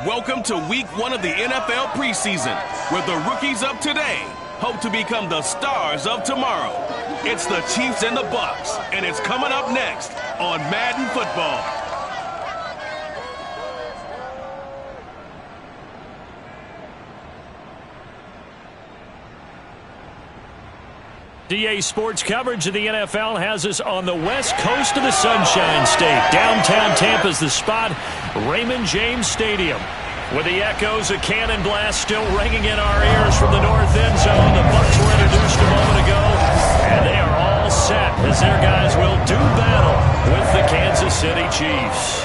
Welcome to week 1 of the NFL preseason, where the rookies of today hope to become the stars of tomorrow. It's the Chiefs and the Bucs, and it's coming up next on Madden Football. DA Sports coverage of the NFL has us on the west coast of the Sunshine State. Downtown Tampa's the spot, Raymond James Stadium. With the echoes of cannon blast still ringing in our ears from the north end zone, the Bucs were introduced a moment ago, and they are all set as their guys will do battle with the Kansas City Chiefs.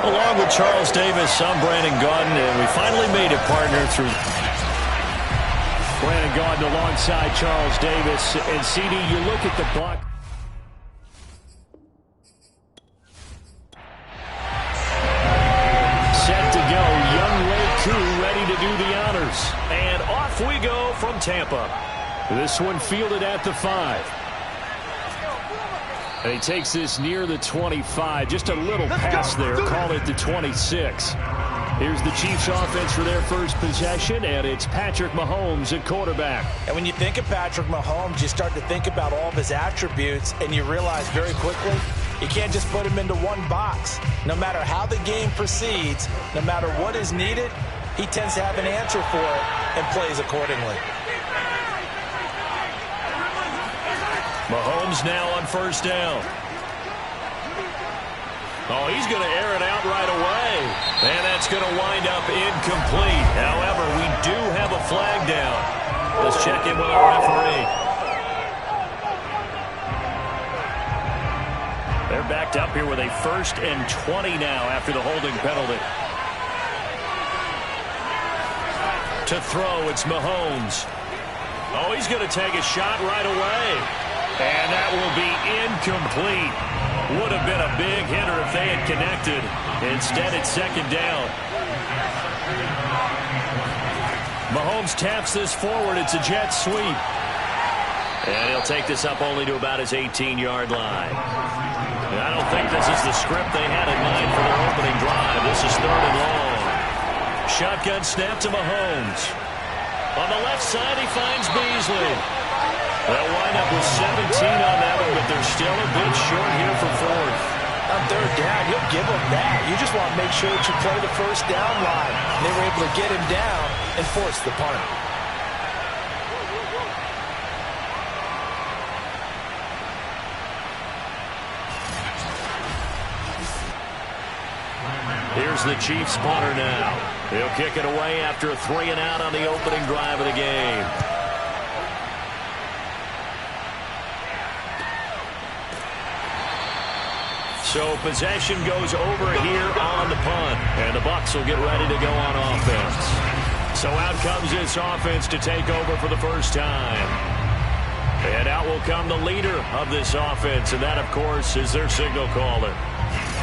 Along with Charles Davis, I'm Brandon Gaudin, and we finally made it, partner, through Brandon Gaudin alongside Charles Davis. And CD, you look at the block. Set to go. Young Wei Koo ready to do the honors. And off we go from Tampa. This one fielded at the 5. And he takes this near the 25. Just a little pass there. Call it the 26. Here's the Chiefs offense for their first possession, and it's Patrick Mahomes at quarterback. And when you think of Patrick Mahomes, you start to think about all of his attributes, and you realize very quickly you can't just put him into one box. No matter how the game proceeds, no matter what is needed, he tends to have an answer for it and plays accordingly. Mahomes now on first down. Oh, he's going to air it out right away. And that's going to wind up incomplete. However, we do have a flag down. Let's check in with our referee. They're backed up here with a 1st and 20 now after the holding penalty. To throw, it's Mahomes. Oh, he's going to take a shot right away. And that will be incomplete. Would have been a big hitter if they had connected. Instead, it's 2nd down. Mahomes taps this forward. It's a jet sweep. And he'll take this up only to about his 18-yard line. And I don't think this is the script they had in mind for their opening drive. This is 3rd and long. Shotgun snap to Mahomes. On the left side, he finds Beasley. They'll wind up with 17 on that one, but they're still a bit short here for 4th. On 3rd down, you'll give them that. You just want to make sure that you play the first down line. They were able to get him down and force the punt. Here's the Chiefs punter now. He'll kick it away after a 3-and-out on the opening drive of the game. So possession goes over here on the punt, and the Bucs will get ready to go on offense. So out comes this offense to take over for the first time. And out will come the leader of this offense, and that, of course, is their signal caller.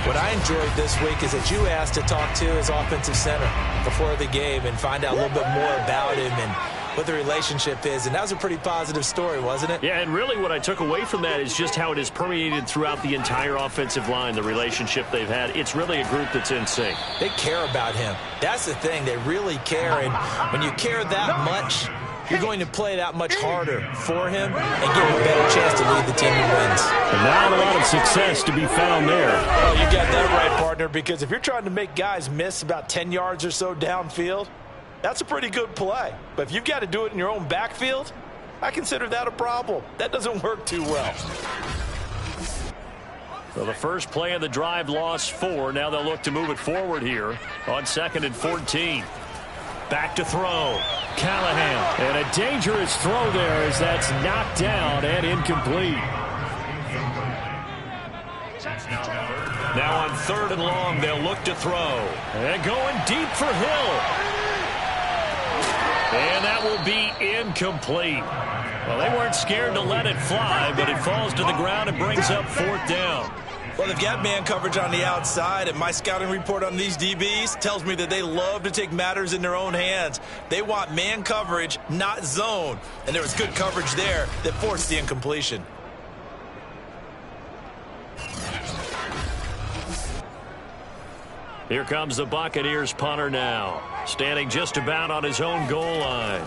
What I enjoyed this week is that you asked to talk to his offensive center before the game and find out a little bit more about him and what the relationship is, and that was a pretty positive story, wasn't it? Yeah, and really what I took away from that is just how it is permeated throughout the entire offensive line, the relationship they've had. It's really a group that's in sync. They care about him. That's the thing. They really care, and when you care that much, you're going to play that much harder for him and give him a better chance to lead the team to wins. And not a lot of success to be found there. Well, you got that right, partner, because if you're trying to make guys miss about 10 yards or so downfield, that's a pretty good play. But if you've got to do it in your own backfield, I consider that a problem. That doesn't work too well. Well, the first play of the drive lost 4. Now they'll look to move it forward here on 2nd and 14. Back to throw. Callahan. And a dangerous throw there as that's knocked down and incomplete. Now on 3rd and long, they'll look to throw. And going deep for Hill. And that will be incomplete. Well, they weren't scared to let it fly, but it falls to the ground and brings up 4th down. Well, they've got man coverage on the outside, and my scouting report on these DBs tells me that they love to take matters in their own hands. They want man coverage, not zone. And there was good coverage there that forced the incompletion. Here comes the Buccaneers punter now, standing just about on his own goal line.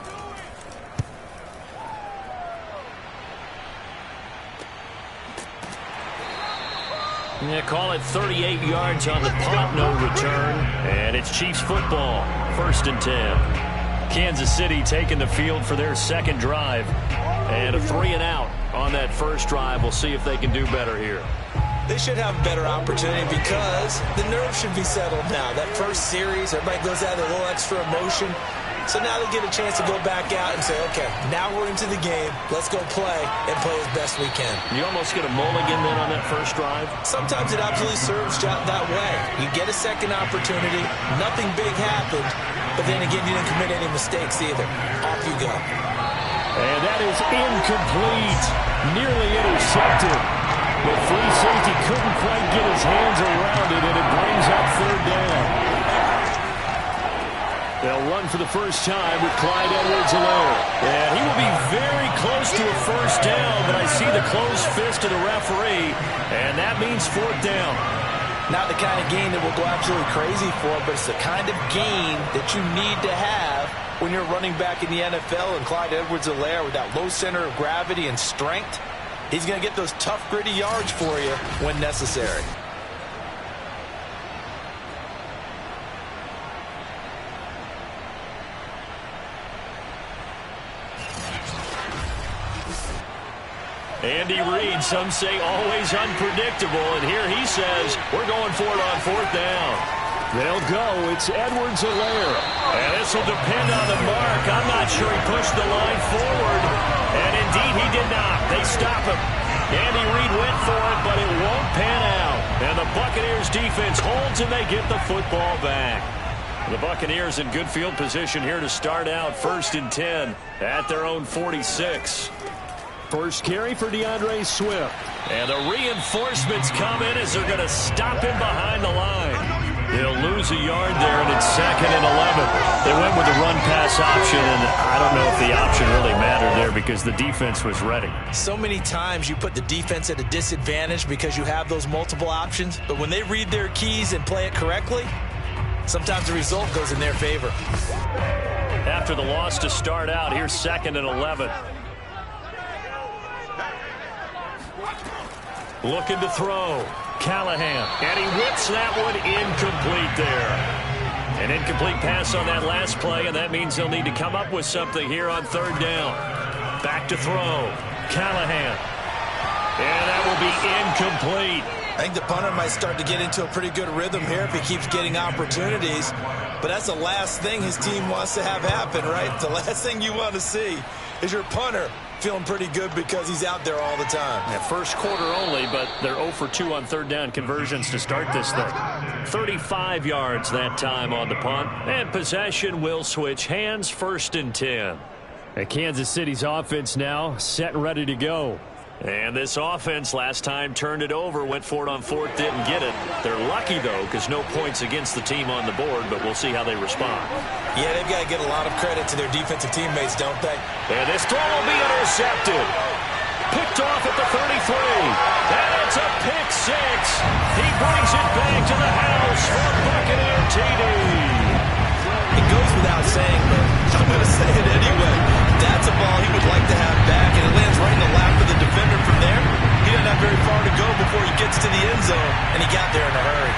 Yeah, call it 38 yards on the punt, no return. And it's Chiefs football, 1st and 10. Kansas City taking the field for their second drive. And a 3-and-out on that first drive. We'll see if they can do better here. They should have a better opportunity because the nerves should be settled now. That first series, everybody goes out with a little extra emotion. So now they get a chance to go back out and say, okay, now we're into the game. Let's go play and play as best we can. You almost get a mulligan then on that first drive? Sometimes it absolutely serves that way. You get a second opportunity. Nothing big happened. But then again, you didn't commit any mistakes either. Off you go. And that is incomplete. Nearly intercepted. But free safety couldn't quite get his hands around it, and it brings up 3rd down. They'll run for the first time with Clyde Edwards-Helaire. And he will be very close to a first down, but I see the closed fist of the referee, and that means 4th down. Not the kind of gain that we'll go absolutely crazy for, but it's the kind of gain that you need to have when you're running back in the NFL. And Clyde Edwards-Helaire, with that low center of gravity and strength, he's going to get those tough, gritty yards for you when necessary. Andy Reid, some say always unpredictable, and here he says we're going for it on 4th down. They'll go. It's Edwards-Helaire. And this will depend on the mark. I'm not sure he pushed the line forward. And indeed he did not. They stop him. Andy Reid went for it, but it won't pan out. And the Buccaneers defense holds and they get the football back. The Buccaneers in good field position here to start out, 1st and 10 at their own 46. First carry for DeAndre Swift. And the reinforcements come in as they're going to stop him behind the line. They'll lose a yard there, and it's 2nd and 11. They went with the run-pass option, and I don't know if the option really mattered there because the defense was ready. So many times you put the defense at a disadvantage because you have those multiple options, but when they read their keys and play it correctly, sometimes the result goes in their favor. After the loss to start out, here's 2nd and 11. Looking to throw. Callahan. And he whips that one incomplete there. An incomplete pass on that last play, and that means they'll need to come up with something here on 3rd down. Back to throw. Callahan. And that will be incomplete. I think the punter might start to get into a pretty good rhythm here if he keeps getting opportunities. But that's the last thing his team wants to have happen, right? The last thing you want to see is your punter feeling pretty good because he's out there all the time. Yeah, first quarter only, but they're 0 for 2 on 3rd down conversions to start this thing. 35 yards that time on the punt. And possession will switch hands, 1st and 10. And Kansas City's offense now set and ready to go. And this offense last time turned it over, went for it on 4th, didn't get it. They're lucky, though, because no points against the team on the board, but we'll see how they respond. Yeah, they've got to get a lot of credit to their defensive teammates, don't they? And this throw will be intercepted. Picked off at the 33. And it's a pick 6. He brings it back to the house for Buccaneer TD. It goes without saying, but I'm going to say it anyway. That's a ball he would like to have back, and it lands right in the lap of the defender from there. He doesn't have very far to go before he gets to the end zone, and he got there in a hurry.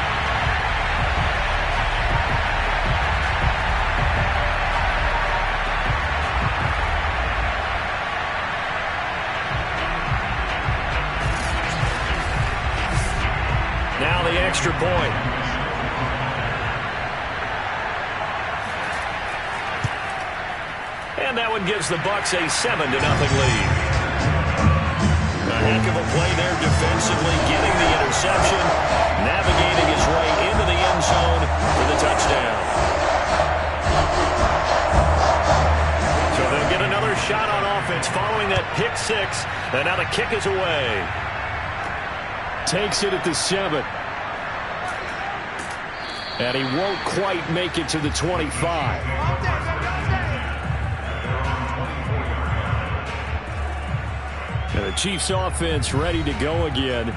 Now the extra point. And that one gives the Bucs a 7-0 lead. A heck of a play there defensively, getting the interception, navigating his way into the end zone for the touchdown. So they'll get another shot on offense following that pick 6, and now the kick is away. Takes it at the 7. And he won't quite make it to the 25. And the Chiefs offense ready to go again.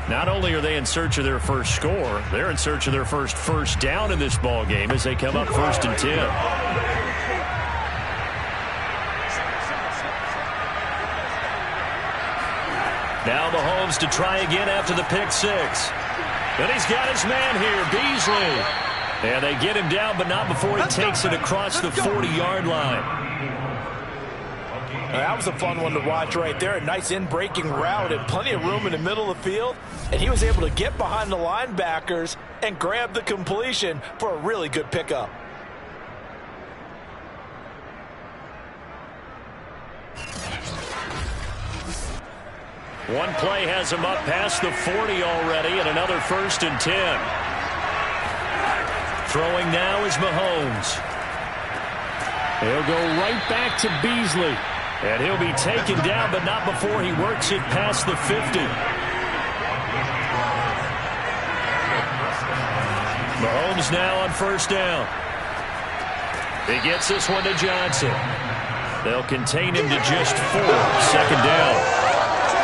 Not only are they in search of their first score, they're in search of their first down in this ball game as they come up 1st and 10. Now Mahomes to try again after the pick six. But he's got his man here, Beasley. And they get him down, but not before he takes it across the 40-yard line. That was a fun one to watch right there. A nice in-breaking route and plenty of room in the middle of the field. And he was able to get behind the linebackers and grab the completion for a really good pickup. One play has him up past the 40 already, and another 1st and 10. Throwing now is Mahomes. He'll go right back to Beasley. And he'll be taken down, but not before he works it past the 50. Mahomes now on 1st down. He gets this one to Johnson. They'll contain him to just 4. 2nd down.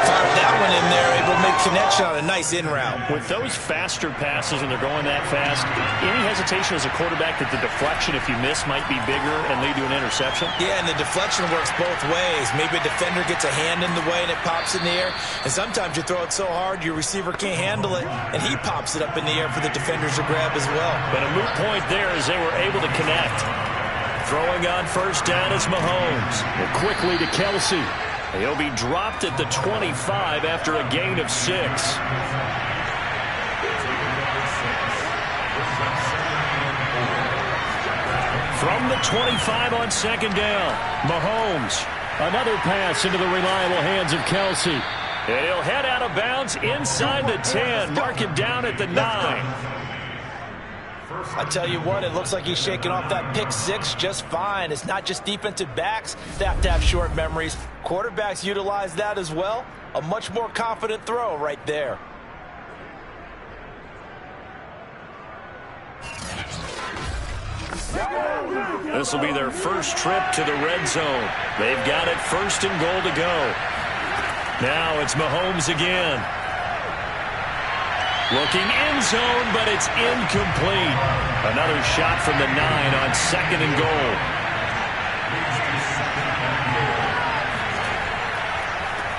Fired that one in there, able to make connection on a nice in route. With those faster passes and they're going that fast, any hesitation as a quarterback that the deflection, if you miss, might be bigger and lead to an interception? Yeah, and the deflection works both ways. Maybe a defender gets a hand in the way and it pops in the air. And sometimes you throw it so hard your receiver can't handle it, and he pops it up in the air for the defenders to grab as well. But a moot point there as they were able to connect. Throwing on 1st down is Mahomes. And quickly to Kelsey. He'll be dropped at the 25 after a gain of 6. From the 25 on 2nd down, Mahomes. Another pass into the reliable hands of Kelsey. And he'll head out of bounds inside the 10. Mark him down at the 9. I tell you what, it looks like he's shaking off that pick six just fine. It's not just defensive backs that have to have short memories. Quarterbacks utilize that as well. A much more confident throw right there. This will be their first trip to the red zone. They've got it 1st and goal to go. Now it's Mahomes again. Looking end zone, but it's incomplete. Another shot from the 9 on 2nd and goal.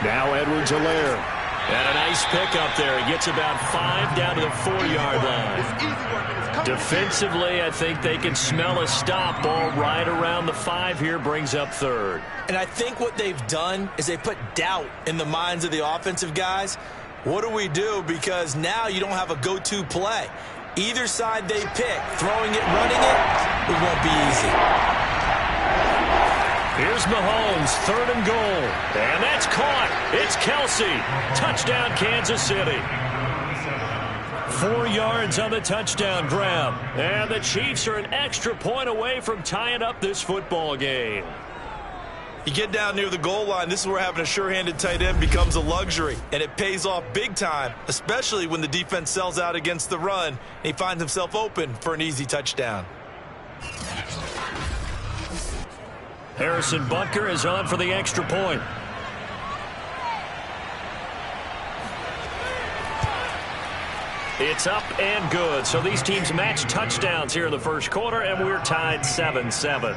Now Edwards-Helaire. And a nice pickup there. He gets about 5 down to the 4-yard line. Defensively, I think they can smell a stop. Ball right around the 5 here, brings up 3rd. And I think what they've done is they put doubt in the minds of the offensive guys. What do we do? Because now you don't have a go-to play. Either side they pick, throwing it, running it won't be easy. Here's Mahomes, 3rd and goal. And that's caught. It's Kelsey. Touchdown, Kansas City. 4 yards on the touchdown grab. And the Chiefs are an extra point away from tying up this football game. You get down near the goal line, this is where having a sure-handed tight end becomes a luxury, and it pays off big time, especially when the defense sells out against the run, and he finds himself open for an easy touchdown. Harrison Butker is on for the extra point. It's up and good. So these teams match touchdowns here in the first quarter, and we're tied 7-7.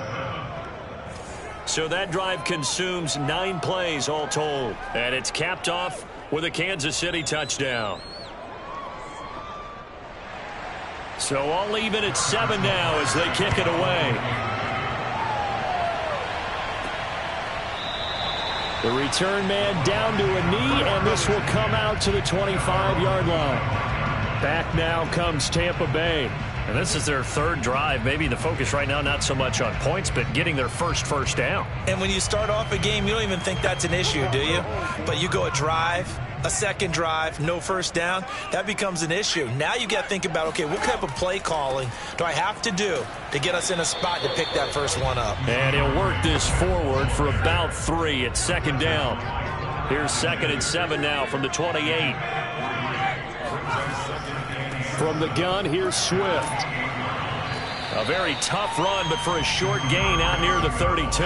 So that drive consumes 9 plays all told. And it's capped off with a Kansas City touchdown. So all even at 7 now as they kick it away. The return man down to a knee, and this will come out to the 25-yard line. Back now comes Tampa Bay. And this is their 3rd drive. Maybe the focus right now not so much on points, but getting their first down. And when you start off a game, you don't even think that's an issue, do you? But you go a drive, a 2nd drive, no first down, that becomes an issue. Now you got to think about, okay, what type of play calling do I have to do to get us in a spot to pick that first one up? And he'll work this forward for about 3 at 2nd down. Here's 2nd and 7 now from the 28. From the gun, here's Swift. A very tough run, but for a short gain out near the 32.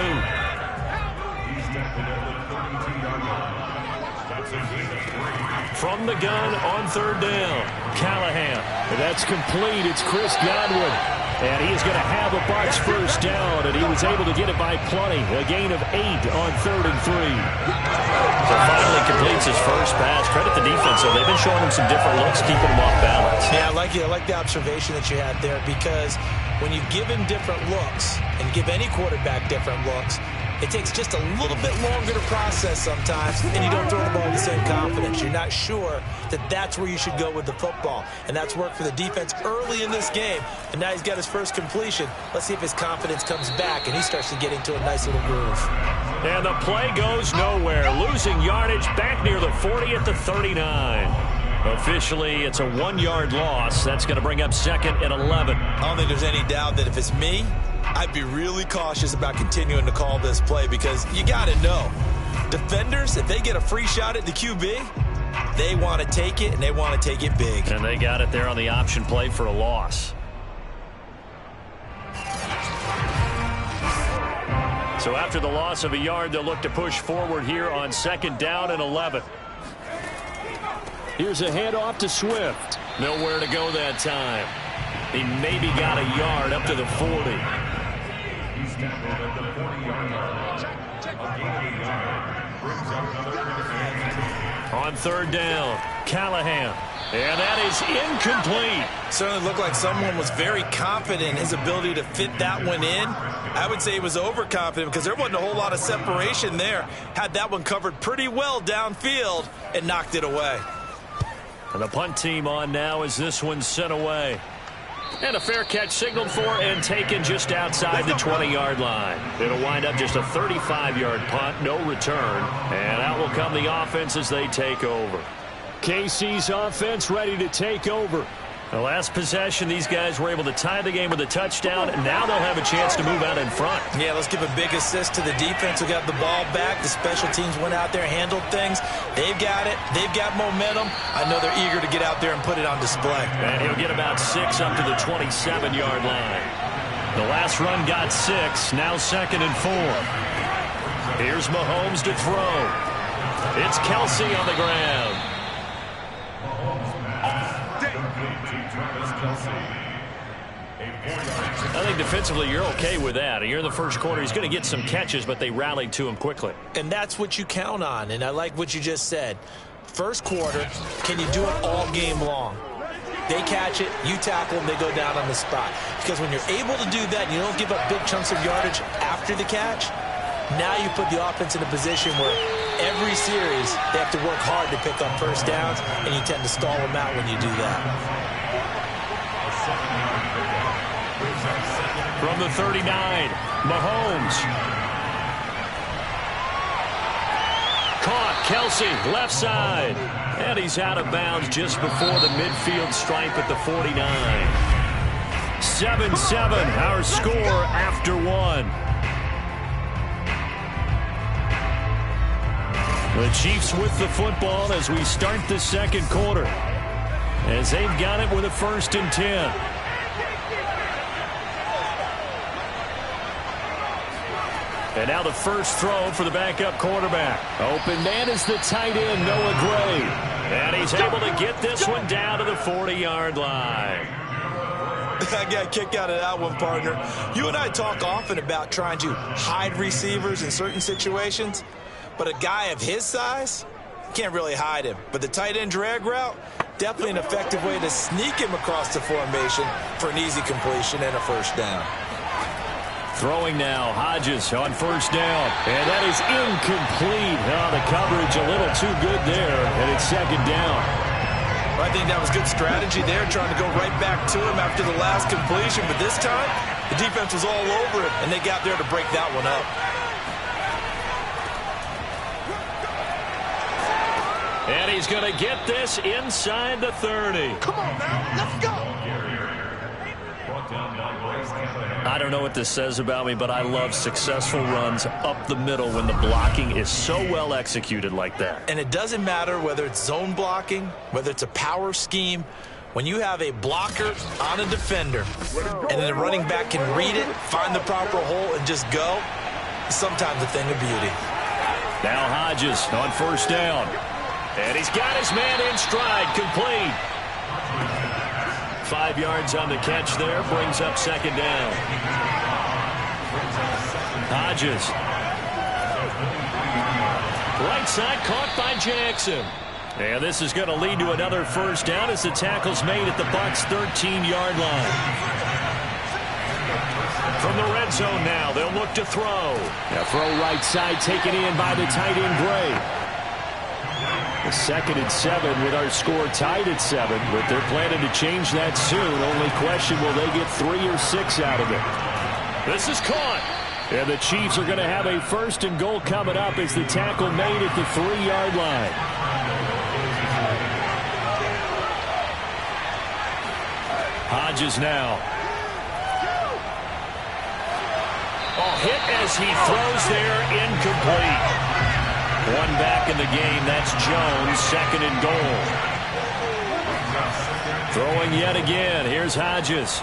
From the gun on third down, Callahan. That's complete. It's Chris Godwin. And he's going to have a Bucs first down, and he was able to get it by plenty. A gain of 8 on 3rd and 3. So finally completes his first pass. Credit the defense, though. They've been showing him some different looks, keeping him off balance. Yeah, I like the observation that you had there, because when you give him different looks and give any quarterback different looks, it takes just a little bit longer to process sometimes, and you don't throw the ball with the same confidence. You're not sure that that's where you should go with the football, and that's worked for the defense early in this game, and now he's got his first completion. Let's see if his confidence comes back, and he starts to get into a nice little groove. And the play goes nowhere, losing yardage back near the 40 at the 39. Officially, it's a 1-yard loss. That's going to bring up 2nd and 11. I don't think there's any doubt that if it's me, I'd be really cautious about continuing to call this play, because you got to know, defenders, if they get a free shot at the QB, they want to take it, and they want to take it big. And they got it there on the option play for a loss. So after the loss of a yard, they'll look to push forward here on 2nd down and 11. Here's a handoff to Swift. Nowhere to go that time. He maybe got a yard up to the 40. On 3rd down, Callahan. And that is incomplete. Certainly looked like someone was very confident in his ability to fit that one in. I would say he was overconfident, because there wasn't a whole lot of separation there. Had that one covered pretty well downfield and knocked it away. And the punt team on now as this one's sent away. And a fair catch signaled for and taken just outside the 20-yard line. It'll wind up just a 35-yard punt, no return. And out will come the offense as they take over. KC's offense ready to take over. The last possession, these guys were able to tie the game with a touchdown, and now they'll have a chance to move out in front. Yeah, let's give a big assist to the defense who got the ball back. The special teams went out there, handled things. They've got it. They've got momentum. I know they're eager to get out there and put it on display. And he'll get about 6 up to the 27-yard line. The last run got 6, now 2nd and 4. Here's Mahomes to throw. It's Kelsey on the ground. I think defensively you're okay with that. Here in the first quarter, he's going to get some catches, but they rallied to him quickly. And that's what you count on, and I like what you just said. First quarter, can you do it all game long? They catch it, you tackle them, they go down on the spot. Because when you're able to do that and you don't give up big chunks of yardage after the catch, now you put the offense in a position where every series they have to work hard to pick up first downs, and you tend to stall them out when you do that. From the 39, Mahomes. Caught, Kelsey, left side. And he's out of bounds just before the midfield stripe at the 49. 7-7, our score after 1. The Chiefs with the football as we start the second quarter, as they've got it with a 1st and 10. And now the first throw for the backup quarterback. Open man is the tight end, Noah Gray. And he's able to get this one down to the 40-yard line. I got a kick out of that one, partner. You and I talk often about trying to hide receivers in certain situations, but a guy of his size, can't really hide him. But the tight end drag route, definitely an effective way to sneak him across the formation for an easy completion and a first down. Throwing now, Hodges on 1st down. And that is incomplete. Oh, the coverage a little too good there, and it's 2nd down. Well, I think that was good strategy there, trying to go right back to him after the last completion. But this time, the defense was all over it, and they got there to break that one up. And he's going to get this inside the 30. Come on now, let's go. I don't know what this says about me, but I love successful runs up the middle when the blocking is so well executed like that. And it doesn't matter whether it's zone blocking, whether it's a power scheme. When you have a blocker on a defender and then the running back can read it, find the proper hole, and just go, it's sometimes a thing of beauty. Now Hodges on 1st down. And he's got his man in stride, complete. 5 yards on the catch there, brings up second down. Hodges. Right side caught by Jackson. And this is going to lead to another first down as the tackle's made at the Bucs' 13-yard line. From the red zone now, they'll look to throw. A throw right side taken in by the tight end Gray. The 2nd and 7 with our score tied at 7, but they're planning to change that soon. Only question, will they get 3 or 6 out of it? This is caught. And the Chiefs are going to have a 1st and goal coming up as the tackle made at the 3-yard line. Hodges now. Oh, hit as he throws there, incomplete. One back in the game, that's Jones, 2nd and goal. Throwing yet again, here's Hodges.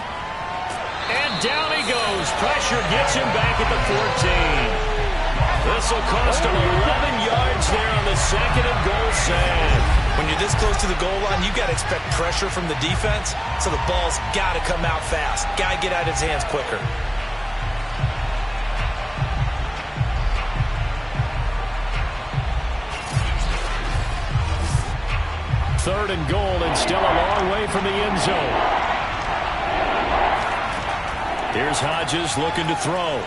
And down he goes. Pressure gets him back at the 14. This will cost him 11 yards there on the 2nd and goal save. When you're this close to the goal line, you got to expect pressure from the defense, so the ball's got to come out fast. Got to get out of his hands quicker. Third and goal, and still a long way from the end zone. Here's Hodges looking to throw.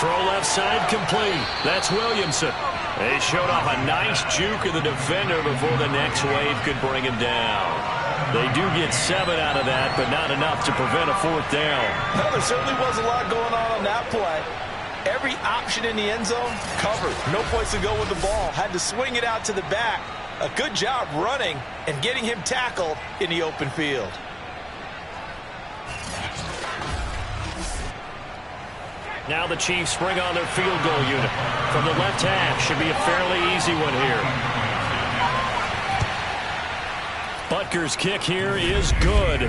Throw left side complete. That's Williamson. They showed off a nice juke of the defender before the next wave could bring him down. They do get 7 out of that, but not enough to prevent a 4th down. No, there certainly was a lot going on that play. Every option in the end zone covered. No place to go with the ball. Had to swing it out to the back. A good job running and getting him tackled in the open field. Now the Chiefs bring on their field goal unit. From the left half, should be a fairly easy one here. Butker's kick here is good.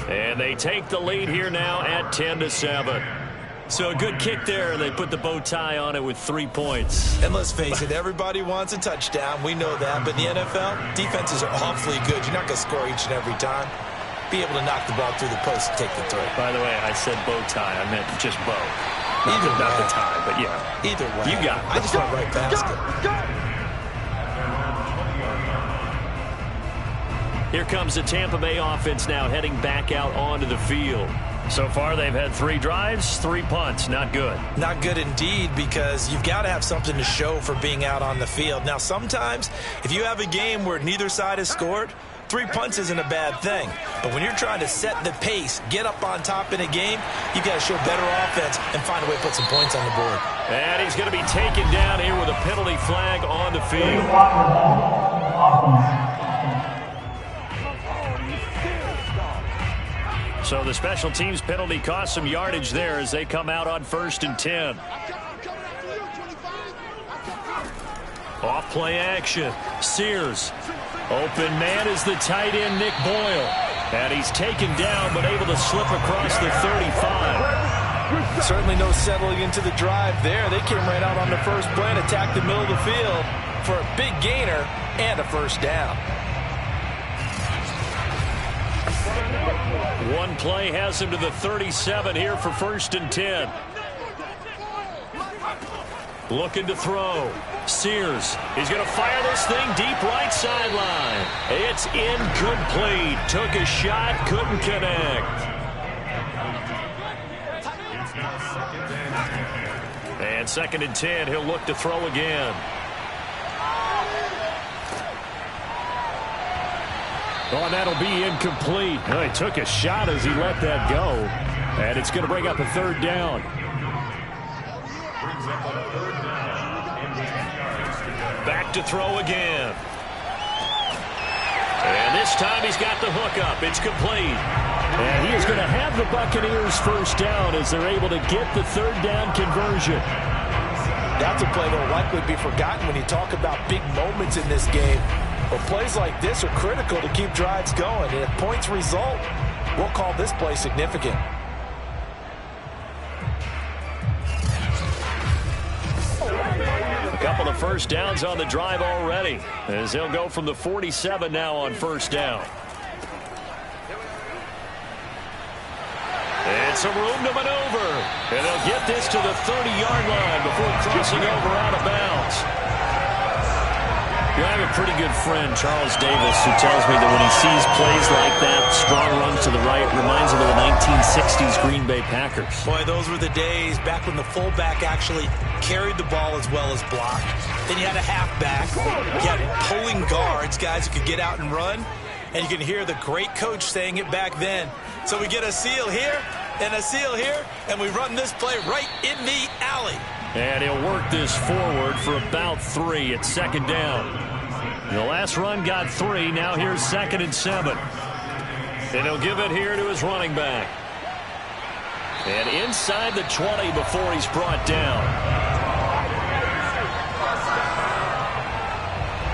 And they take the lead here now at 10-7. So a good kick there, and they put the bow tie on it with 3 points. And let's face it, everybody wants a touchdown. We know that. But in the NFL, defenses are awfully good. You're not going to score each and every time. Be able to knock the ball through the post and take the throw. By the way, I said bow tie. I meant just bow. Not the tie, but yeah. Either way. You got it. I just went right past it. Here comes the Tampa Bay offense now heading back out onto the field. So far, they've had 3 drives, 3 punts. Not good. Not good indeed, because you've got to have something to show for being out on the field. Now, sometimes, if you have a game where neither side has scored, 3 punts isn't a bad thing. But when you're trying to set the pace, get up on top in a game, you've got to show better offense and find a way to put some points on the board. And he's going to be taken down here with a penalty flag on the field. So the special teams penalty cost some yardage there as they come out on 1st and 10. Off play action. Sears. Open man is the tight end, Nick Boyle. And he's taken down, but able to slip across the 35. Certainly no settling into the drive there. They came right out on the first play and attacked the middle of the field for a big gainer and a first down. One play has him to the 37 here for 1st and 10. Looking to throw. Sears. He's going to fire this thing deep right sideline. It's incomplete. Took a shot, couldn't connect. And 2nd and 10, he'll look to throw again. Oh, and that'll be incomplete. Oh, he took a shot as he let that go. And it's going to bring up a 3rd down. Back to throw again. And this time he's got the hook up. It's complete. And he is going to have the Buccaneers first down as they're able to get the 3rd down conversion. That's a play that will likely be forgotten when you talk about big moments in this game. But plays like this are critical to keep drives going. And if points result, we'll call this play significant. A couple of of first downs on the drive already, as he'll go from the 47 now on first down. And some room to maneuver. And they'll get this to the 30-yard line before crossing over out of bounds. I have a pretty good friend, Charles Davis, who tells me that when he sees plays like that, strong runs to the right, reminds him of the 1960s Green Bay Packers. Boy, those were the days back when the fullback actually carried the ball as well as blocked. Then you had a halfback. You had pulling guards, guys who could get out and run. And you can hear the great coach saying it back then. So we get a seal here and a seal here, and we run this play right in the alley. And he'll work this forward for about 3 at second down. The last run got 3. Now here's 2nd and 7. And he'll give it here to his running back. And inside the 20 before he's brought down.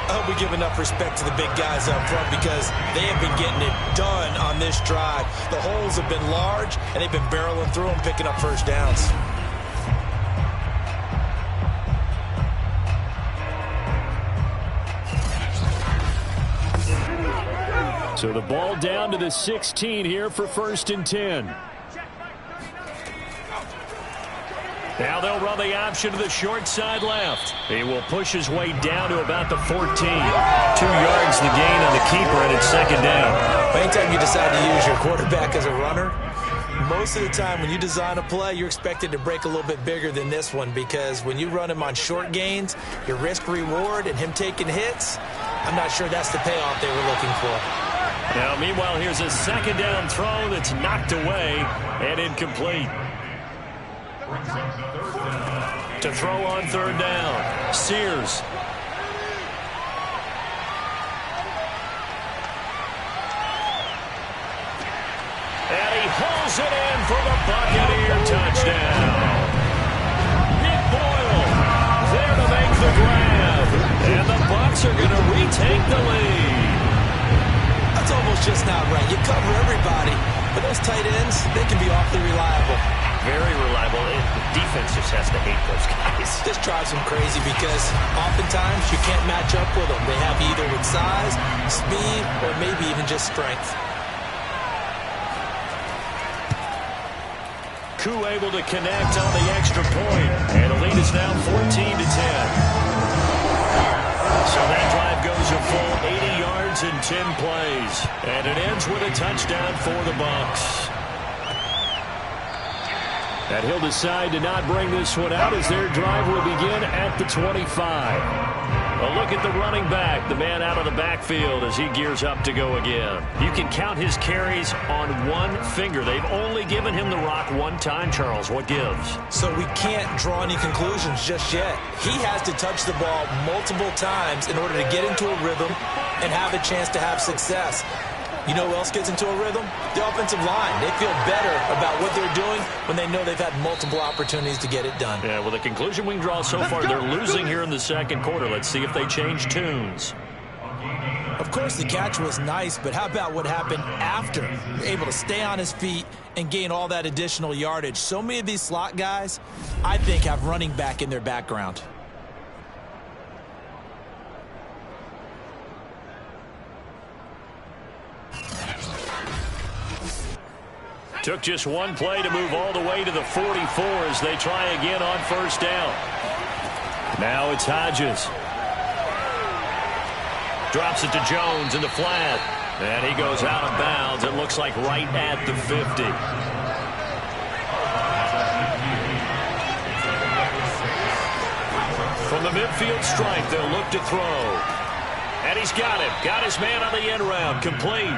I hope we give enough respect to the big guys up front because they have been getting it done on this drive. The holes have been large, and they've been barreling through them, picking up first downs. So the ball down to the 16 here for 1st and 10. Now they'll run the option to the short side left. He will push his way down to about the 14. 2 yards the gain on the keeper, and it's 2nd down. Anytime you decide to use your quarterback as a runner, most of the time when you design a play, you're expected to break a little bit bigger than this one because when you run him on short gains, your risk-reward and him taking hits, I'm not sure that's the payoff they were looking for. Now, meanwhile, here's a 2nd down throw that's knocked away and incomplete. To throw on 3rd down, Sears. And he pulls it in for the Buccaneer touchdown. Nick Boyle there to make the grab. And the Bucs are going to retake the lead. That's almost just not right. You cover everybody, but those tight ends, they can be awfully reliable. Very reliable. The defense just has to hate those guys. This drives them crazy because oftentimes you can't match up with them. They have either with size, speed, or maybe even just strength. Koo able to connect on the extra point, and the lead is now 14-10. So that drive goes a full 80 yards in 10 plays, and it ends with a touchdown for the Bucs. And he'll decide to not bring this one out as their drive will begin at the 25. A look at the running back, the man out of the backfield as he gears up to go again. You can count his carries on one finger. They've only given him the rock one time, Charles. What gives? So we can't draw any conclusions just yet. He has to touch the ball multiple times in order to get into a rhythm and have a chance to have success. You know who else gets into a rhythm? The offensive line. They feel better about what they're doing when they know they've had multiple opportunities to get it done. Yeah, well, the conclusion we can draw so far, they're losing here in the 2nd quarter. Let's see if they change tunes. Of course, the catch was nice, but how about what happened after? Able to stay on his feet and gain all that additional yardage. So many of these slot guys, I think, have running back in their background. Took just one play to move all the way to the 44 as they try again on 1st down. Now it's Hodges. Drops it to Jones in the flat. And he goes out of bounds. It looks like right at the 50. From the midfield stripe, they'll look to throw. And he's got him. Got his man on the end round. Complete.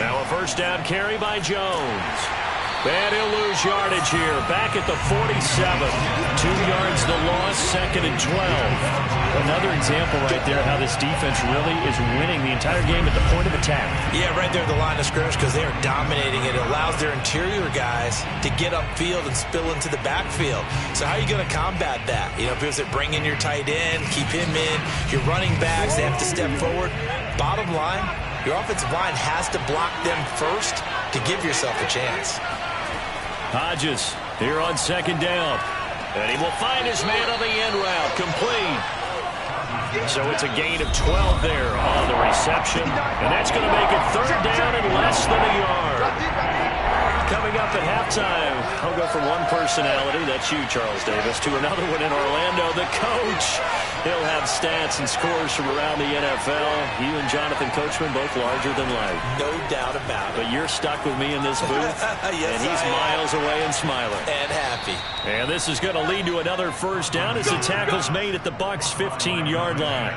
Now a 1st down carry by Jones. And he'll lose yardage here. Back at the 47. 2 yards the loss, 2nd and 12. Another example right there how this defense really is winning the entire game at the point of attack. Yeah, right there at the line of scrimmage because they are dominating it. It allows their interior guys to get upfield and spill into the backfield. So how are you going to combat that? You know, because it bring in your tight end, keep him in. Your running backs, they have to step forward. Bottom line, Your offensive line has to block them first to give yourself a chance. Hodges here on second down. And he will find his man on the end route. Complete. So it's a gain of 12 there on the reception. And that's going to make it third down and less than a yard. Coming up at halftime, I'll go from one personality, that's you, Charles Davis, to another one in Orlando, the coach. He'll have stats and scores from around the NFL. You and Jonathan Coachman both larger than life. No doubt about it. But you're stuck with me in this booth, yes, and he's miles away and smiling. And happy. And this is going to lead to another first down as the tackle's made at the Bucs' 15-yard line.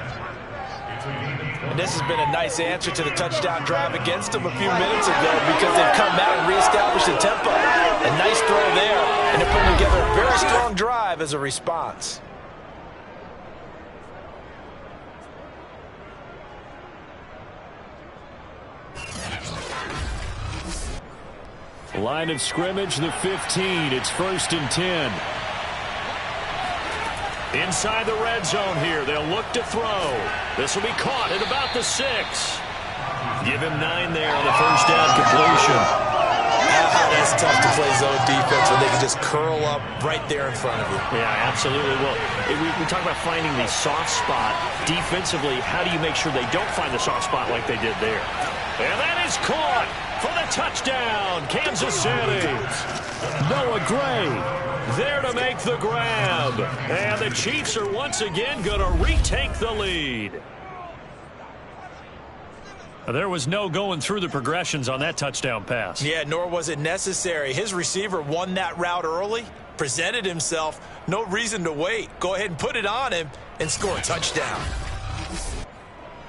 And this has been a nice answer to the touchdown drive against them a few minutes ago because they've come out and reestablished the tempo. A nice throw there, and they're putting together a very strong drive as a response. Line of scrimmage, the 15. It's 1st and 10. Inside the red zone here. They'll look to throw. This will be caught at about the 6. Give him 9 there on the first down completion. That's tough to play zone defense when they can just curl up right there in front of you. Yeah, absolutely. Well, we talk about finding the soft spot. Defensively, how do you make sure they don't find the soft spot like they did there? And that is caught for the touchdown, Kansas City. Noah Gray there to make the grab. And the Chiefs are once again going to retake the lead. There was no going through the progressions on that touchdown pass. Yeah, nor was it necessary. His receiver won that route early, presented himself, no reason to wait. Go ahead and put it on him and score a touchdown.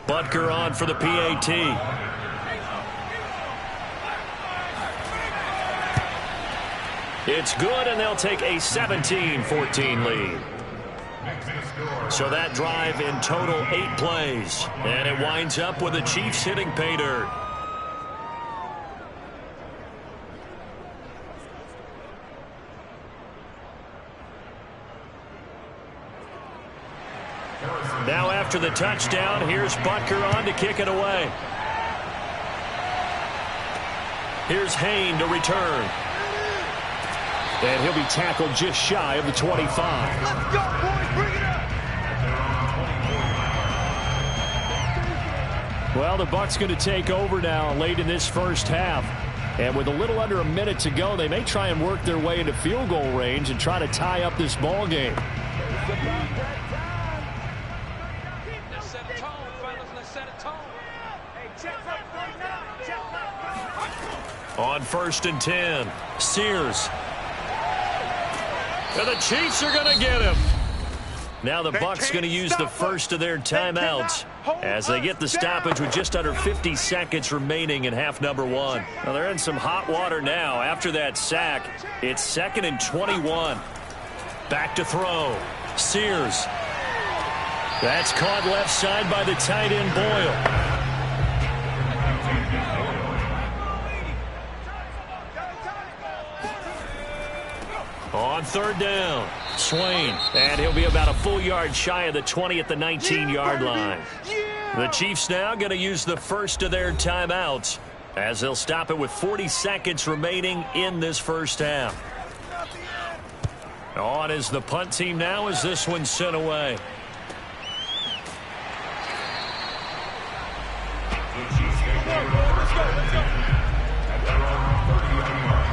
Butker on for the PAT. It's good, and they'll take a 17-14 lead. So that drive in total 8 plays. And it winds up with the Chiefs hitting pay dirt. Now after the touchdown, here's Butker on to kick it away. Here's Hayne to return. And he'll be tackled just shy of the 25. Let's go, boys. Bring it up. Well, the Bucs going to take over now late in this first half. And with a little under a minute to go, they may try and work their way into field goal range and try to tie up this ball game. Let's set a tone, fellas. Let's set a tone. Hey, check up 49. On 1st and 10, Sears. And the Chiefs are going to get him. Now the Bucs going to use the first of their timeouts as they get the stoppage with just under 50 seconds remaining in half number 1. Now they're in some hot water now after that sack. It's 2nd and 21. Back to throw. Sears. That's caught left side by the tight end Boyle. On 3rd down, Swain, and he'll be about a full yard shy of the 20 at the 19-yard line. The Chiefs now going to use the first of their timeouts as they'll stop it with 40 seconds remaining in this first half. On is the punt team now as this one's sent away.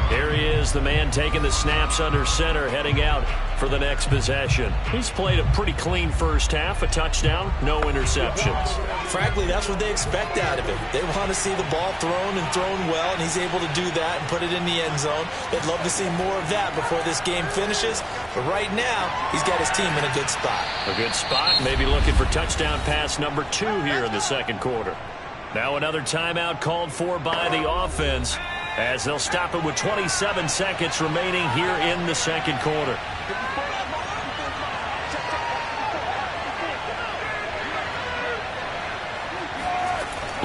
Here he is, the man taking the snaps under center, heading out for the next possession. He's played a pretty clean first half, a touchdown, no interceptions. Frankly, that's what they expect out of him. They want to see the ball thrown and thrown well, and he's able to do that and put it in the end zone. They'd love to see more of that before this game finishes. But right now, he's got his team in a good spot. A good spot, maybe looking for touchdown pass number 2 here in the second quarter. Now another timeout called for by the offense as they'll stop it with 27 seconds remaining here in the second quarter.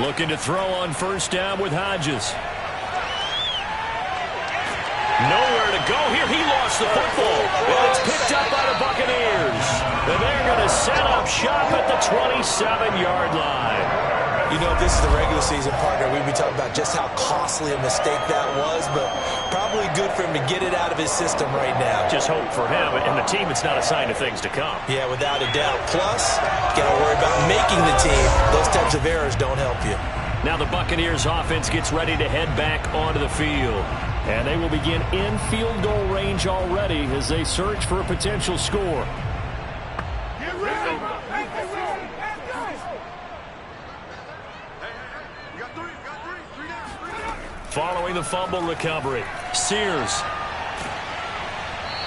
Looking to throw on first down with Hodges. Nowhere to go here. He lost the football. And it's picked up by the Buccaneers. And they're going to set up shop at the 27-yard line. You know, if this is the regular season, partner, we'd be talking about just how costly a mistake that was, but probably good for him to get it out of his system right now. Just hope for him and the team it's not a sign of things to come. Yeah, without a doubt. Plus, got to worry about making the team. Those types of errors don't help you. Now the Buccaneers offense gets ready to head back onto the field. And they will begin in field goal range already as they search for a potential score. Following the fumble recovery, Sears.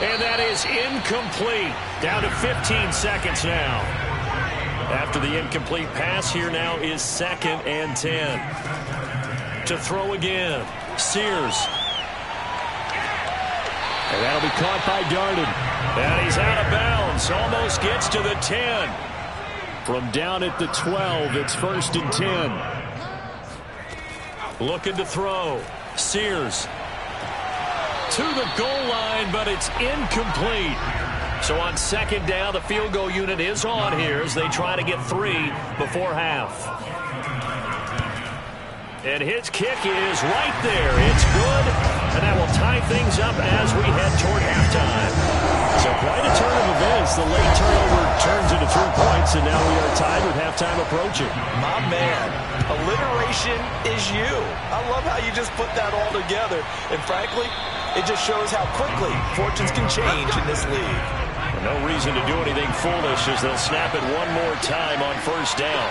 And that is incomplete. Down to 15 seconds now. After the incomplete pass, here now is 2nd and 10. To throw again, Sears. And that'll be caught by Darden. And he's out of bounds. Almost gets to the 10. From down at the 12, it's 1st and 10. Looking to throw. Sears. To the goal line, but it's incomplete. So on 2nd down, the field goal unit is on here as they try to get 3 before half. And his kick is right there. It's good, and that will tie things up as we head toward halftime. So quite a turn of events. The late turnover turns into 3 points, and now we are tied with halftime approaching. My man, alliteration is you. I love how you just put that all together. And frankly, it just shows how quickly fortunes can change in this league. No reason to do anything foolish as they'll snap it one more time on 1st down.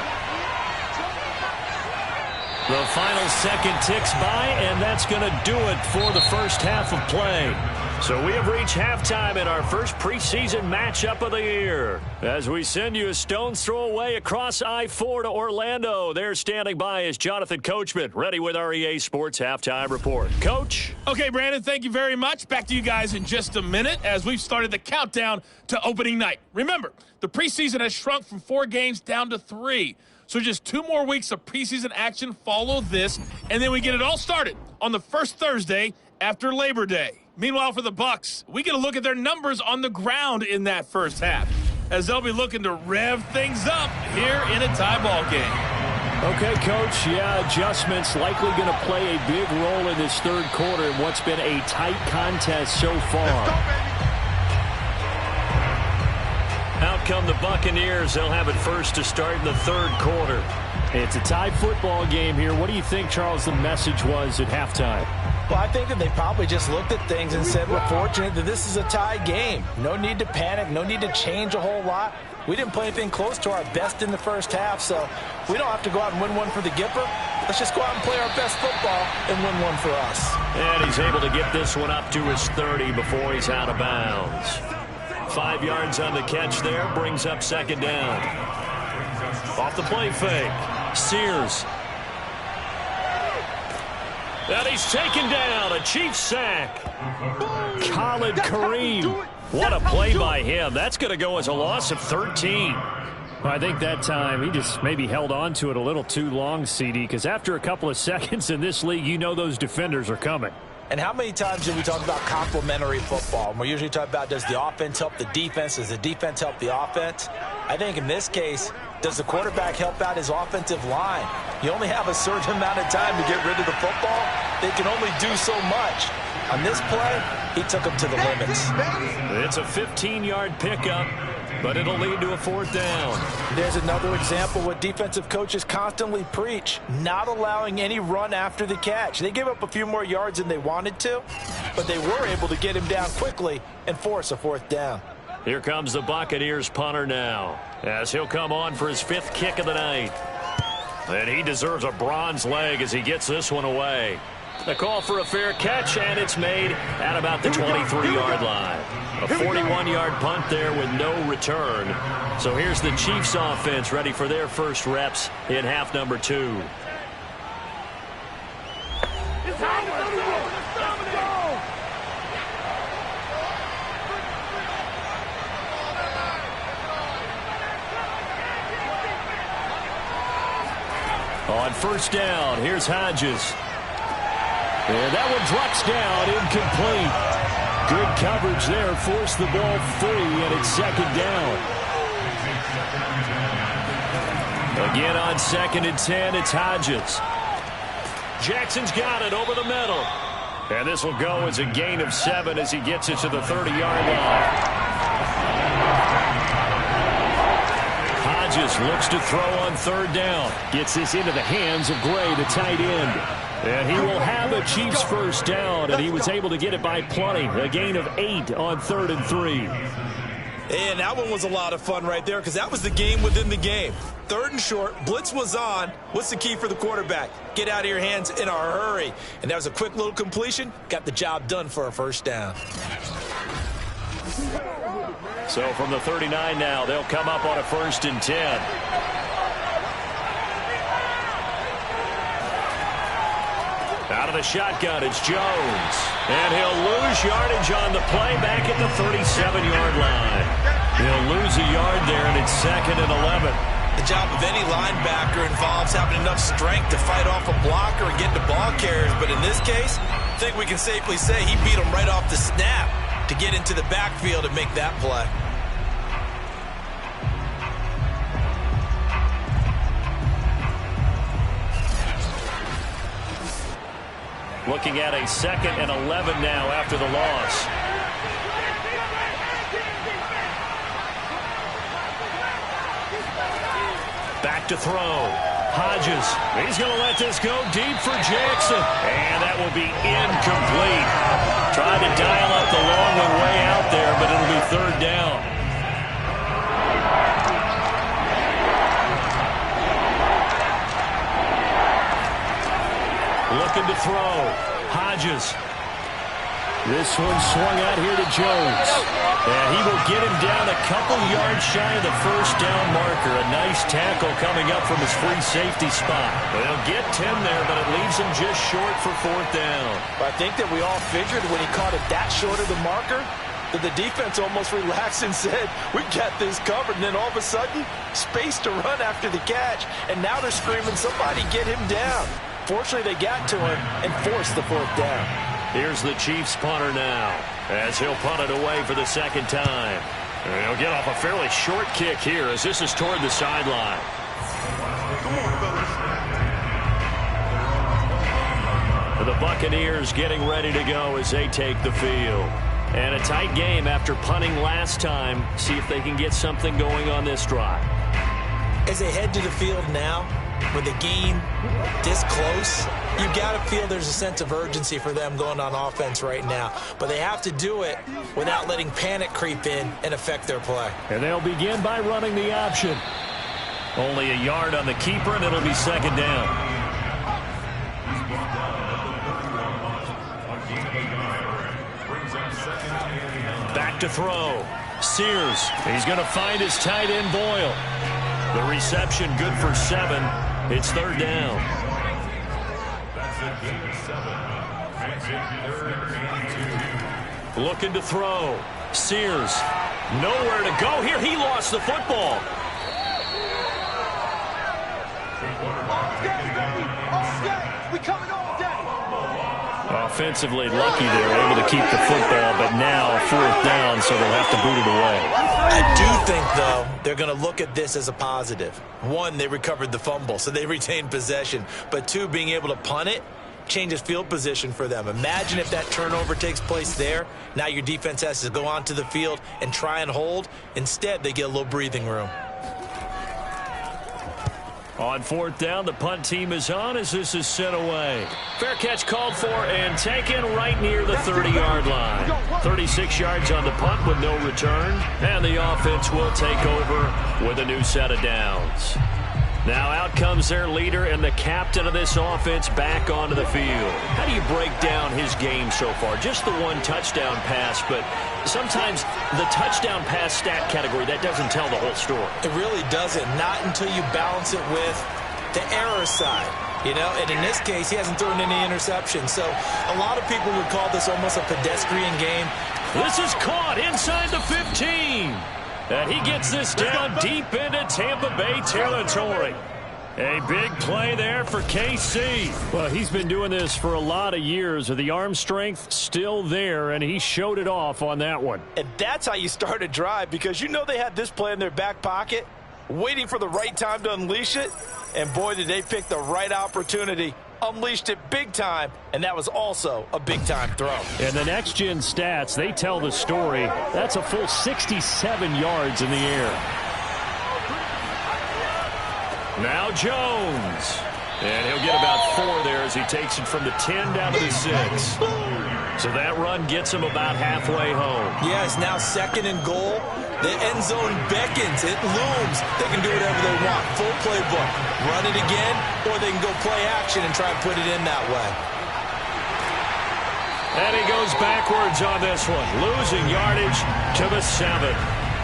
The final second ticks by, and that's going to do it for the first half of play. So we have reached halftime in our first preseason matchup of the year. As we send you a stone's throw away across I-4 to Orlando, there standing by is Jonathan Coachman, ready with our EA Sports Halftime Report. Coach? Okay, Brandon, thank you very much. Back to you guys in just a minute as we've started the countdown to opening night. Remember, the preseason has shrunk from 4 games down to 3. So just 2 more weeks of preseason action follow this, and then we get it all started on the first Thursday after Labor Day. Meanwhile, for the Bucs, we get a look at their numbers on the ground in that first half, as they'll be looking to rev things up here in a tie ball game. Okay, Coach, adjustments likely going to play a big role in this 3rd quarter in what's been a tight contest so far. Out come the Buccaneers. They'll have it first to start in the 3rd quarter. It's a tie football game here. What do you think, Charles, the message was at halftime? Well, I think that they probably just looked at things and said, we're fortunate that this is a tie game. No need to panic. No need to change a whole lot. We didn't play anything close to our best in the first half, so we don't have to go out and win one for the Gipper. Let's just go out and play our best football and win one for us. And he's able to get this one up to his 30 before he's out of bounds. 5 yards on the catch there, brings up 2nd down. Off the play fake, Sears. And he's taken down, a Chiefs sack. Khalid Kareem. What a play by him. That's going to go as a loss of 13. Well, I think that time he just maybe held on to it a little too long, CD, because after a couple of seconds in this league, you know those defenders are coming. And how many times do we talk about complementary football? And we usually talk about, does the offense help the defense? Does the defense help the offense? I think in this case, does the quarterback help out his offensive line? You only have a certain amount of time to get rid of the football. They can only do so much. On this play, he took them to the limits. It's a 15-yard pickup, but it'll lead to a 4th down. There's another example what defensive coaches constantly preach, not allowing any run after the catch. They gave up a few more yards than they wanted to, but they were able to get him down quickly and force a 4th down. Here comes the Buccaneers punter now, as he'll come on for his 5th kick of the night. And he deserves a bronze leg as he gets this one away. The call for a fair catch, and it's made at about the 23-yard line. A 41-yard punt there with no return. So here's the Chiefs offense ready for their first reps in half number 2. On 1st down, here's Hodges. And that one drops down, incomplete. Good coverage there, forced the ball free, and it's 2nd down. Again on 2nd and 10, it's Hodges. Jackson's got it over the middle. And this will go as a gain of 7 as he gets it to the 30-yard line. Hodges looks to throw on 3rd down. Gets this into the hands of Gray, the tight end. And he will have a Chiefs first down, and he was able to get it by plenty. A gain of 8 on 3rd and 3. And that one was a lot of fun right there because that was the game within the game. 3rd and short, blitz was on. What's the key for the quarterback? Get out of your hands in a hurry. And that was a quick little completion. Got the job done for a first down. So from the 39 now, they'll come up on a 1st and 10. Out of the shotgun, it's Jones. And he'll lose yardage on the play back at the 37-yard line. He'll lose a yard there, and it's 2nd and 11. The job of any linebacker involves having enough strength to fight off a blocker and get to ball carriers. But in this case, I think we can safely say he beat him right off the snap to get into the backfield and make that play. Looking at a 2nd and 11 now after the loss. Back to throw. Hodges. He's going to let this go deep for Jackson. And that will be incomplete. Tried to dial up the long one way out there, but it'll be 3rd down. Looking to throw. Hodges. This one swung out here to Jones. And he will get him down a couple yards shy of the first down marker. A nice tackle coming up from his free safety spot. They'll get 10 there, but it leaves him just short for 4th down. I think that we all figured when he caught it that short of the marker that the defense almost relaxed and said, we got this covered. And then all of a sudden, space to run after the catch. And now they're screaming, somebody get him down. Fortunately, they got to him and forced the 4th down. Here's the Chiefs punter now as he'll punt it away for the 2nd time. And he'll get off a fairly short kick here as this is toward the sideline. The Buccaneers getting ready to go as they take the field. And a tight game after punting last time. See if they can get something going on this drive. As they head to the field now, with the game this close, you've got to feel there's a sense of urgency for them going on offense right now. But they have to do it without letting panic creep in and affect their play. And they'll begin by running the option. Only a yard on the keeper, and it'll be 2nd down. Back to throw. Sears. He's going to find his tight end, Boyle. The reception good for 7. It's 3rd down. Looking to throw. Sears. Nowhere to go here. He lost the football. We coming all day. Offensively lucky they're able to keep the football, but now 4th down, so they'll have to boot it away. I do think, though, they're going to look at this as a positive. 1, they recovered the fumble, so they retained possession. But 2, being able to punt it changes field position for them. Imagine if that turnover takes place there. Now your defense has to go onto the field and try and hold. Instead, they get a little breathing room. On 4th down, the punt team is on as this is sent away. Fair catch called for and taken right near the 30-yard line. 36 yards on the punt with no return. And the offense will take over with a new set of downs. Now out comes their leader and the captain of this offense back onto the field. How do you break down his game so far? Just the 1 touchdown pass, but sometimes the touchdown pass stat category, that doesn't tell the whole story. It really doesn't. Not until you balance it with the error side. You know, and in this case, he hasn't thrown any interceptions. So a lot of people would call this almost a pedestrian game. This is caught inside the 15. And he gets this down deep into Tampa Bay territory. A big play there for KC. Well, he's been doing this for a lot of years. The arm strength still there, and he showed it off on that one. And that's how you start a drive, because you know they had this play in their back pocket. waiting for the right time to unleash it. And boy, did they pick the right opportunity. Unleashed it big time, and that was also a big-time throw. And the next-gen stats, they tell the story. That's a full 67 yards in the air. Now Jones. And he'll get about 4 there as he takes it from the 10 down to the 6. So that run gets him about halfway home. Yeah, it's now 2nd and goal. The end zone beckons. It looms. They can do whatever they want. Full playbook. Run it again, or they can go play action and try and put it in that way. And he goes backwards on this one. Losing yardage to the 7.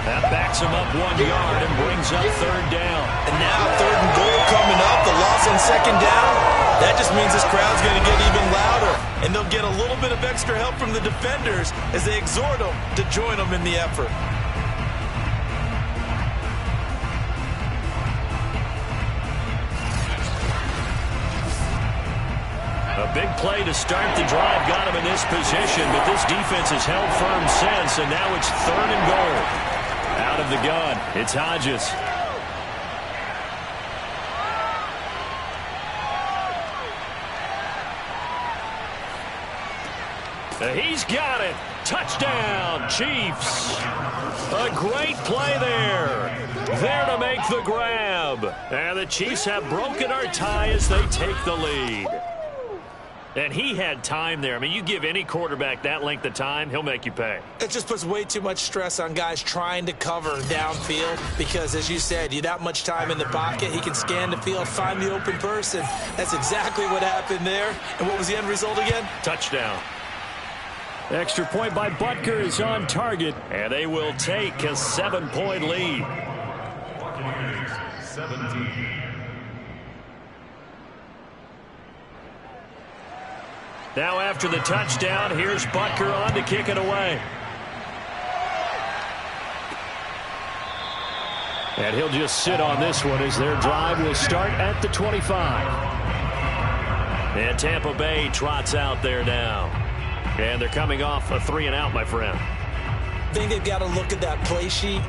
That backs him up 1 yard and brings up 3rd down. And now 3rd and goal coming up. The loss on 2nd down. That just means this crowd's going to get even louder. And they'll get a little bit of extra help from the defenders as they exhort them to join them in the effort. A big play to start the drive got him in this position, but this defense has held firm since, and now it's 3rd and goal. Out of the gun, it's Hodges. He's got it. Touchdown, Chiefs. A great play there. There to make the grab. And the Chiefs have broken our tie as they take the lead. And he had time there. I mean, you give any quarterback that length of time, he'll make you pay. It just puts way too much stress on guys trying to cover downfield because, as you said, you that much time in the pocket, he can scan the field, find the open person. That's exactly what happened there. And what was the end result again? Touchdown. Extra point by Butker is on target. And they will take a 7-point lead. 17. Now after the touchdown, here's Butker on to kick it away. And he'll just sit on this one as their drive will start at the 25. And Tampa Bay trots out there now. And they're coming off a 3-and-out, my friend. I think they've got to look at that play sheet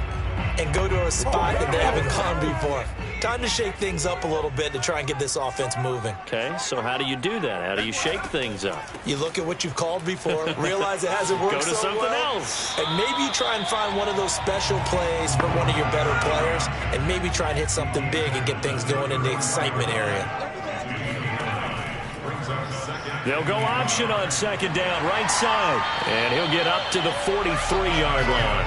and go to a spot that they haven't gone before. Time to shake things up a little bit to try and get this offense moving. Okay, so how do you do that? How do you shake things up? You look at what you've called before, realize it hasn't worked Go to so something well, else. and maybe you try and find one of those special plays from one of your better players, and maybe try and hit something big and get things going in the excitement area. They'll go option on 2nd down, right side. And he'll get up to the 43-yard line.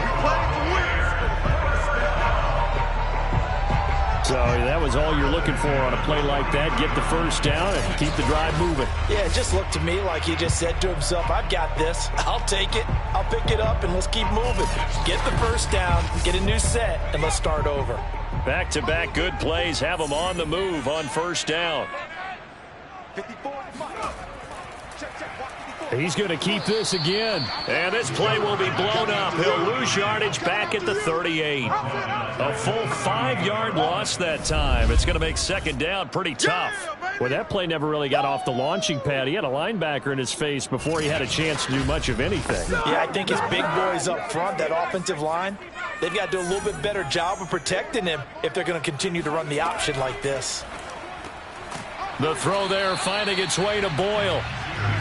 So that was all you're looking for on a play like that. Get the 1st down and keep the drive moving. Yeah, it just looked to me like he just said to himself, I've got this. I'll take it. I'll pick it up, and let's keep moving. Get the 1st down, get a new set, and let's start over. Back-to-back good plays have them on the move on 1st down. He's going to keep this again. And this play will be blown up. He'll lose yardage back at the 38. A full 5-yard loss that time. It's going to make 2nd down pretty tough. Well, that play never really got off the launching pad. He had a linebacker in his face before he had a chance to do much of anything. Yeah, I think his big boys up front, that offensive line, they've got to do a little bit better job of protecting him if they're going to continue to run the option like this. The throw there finding its way to Boyle.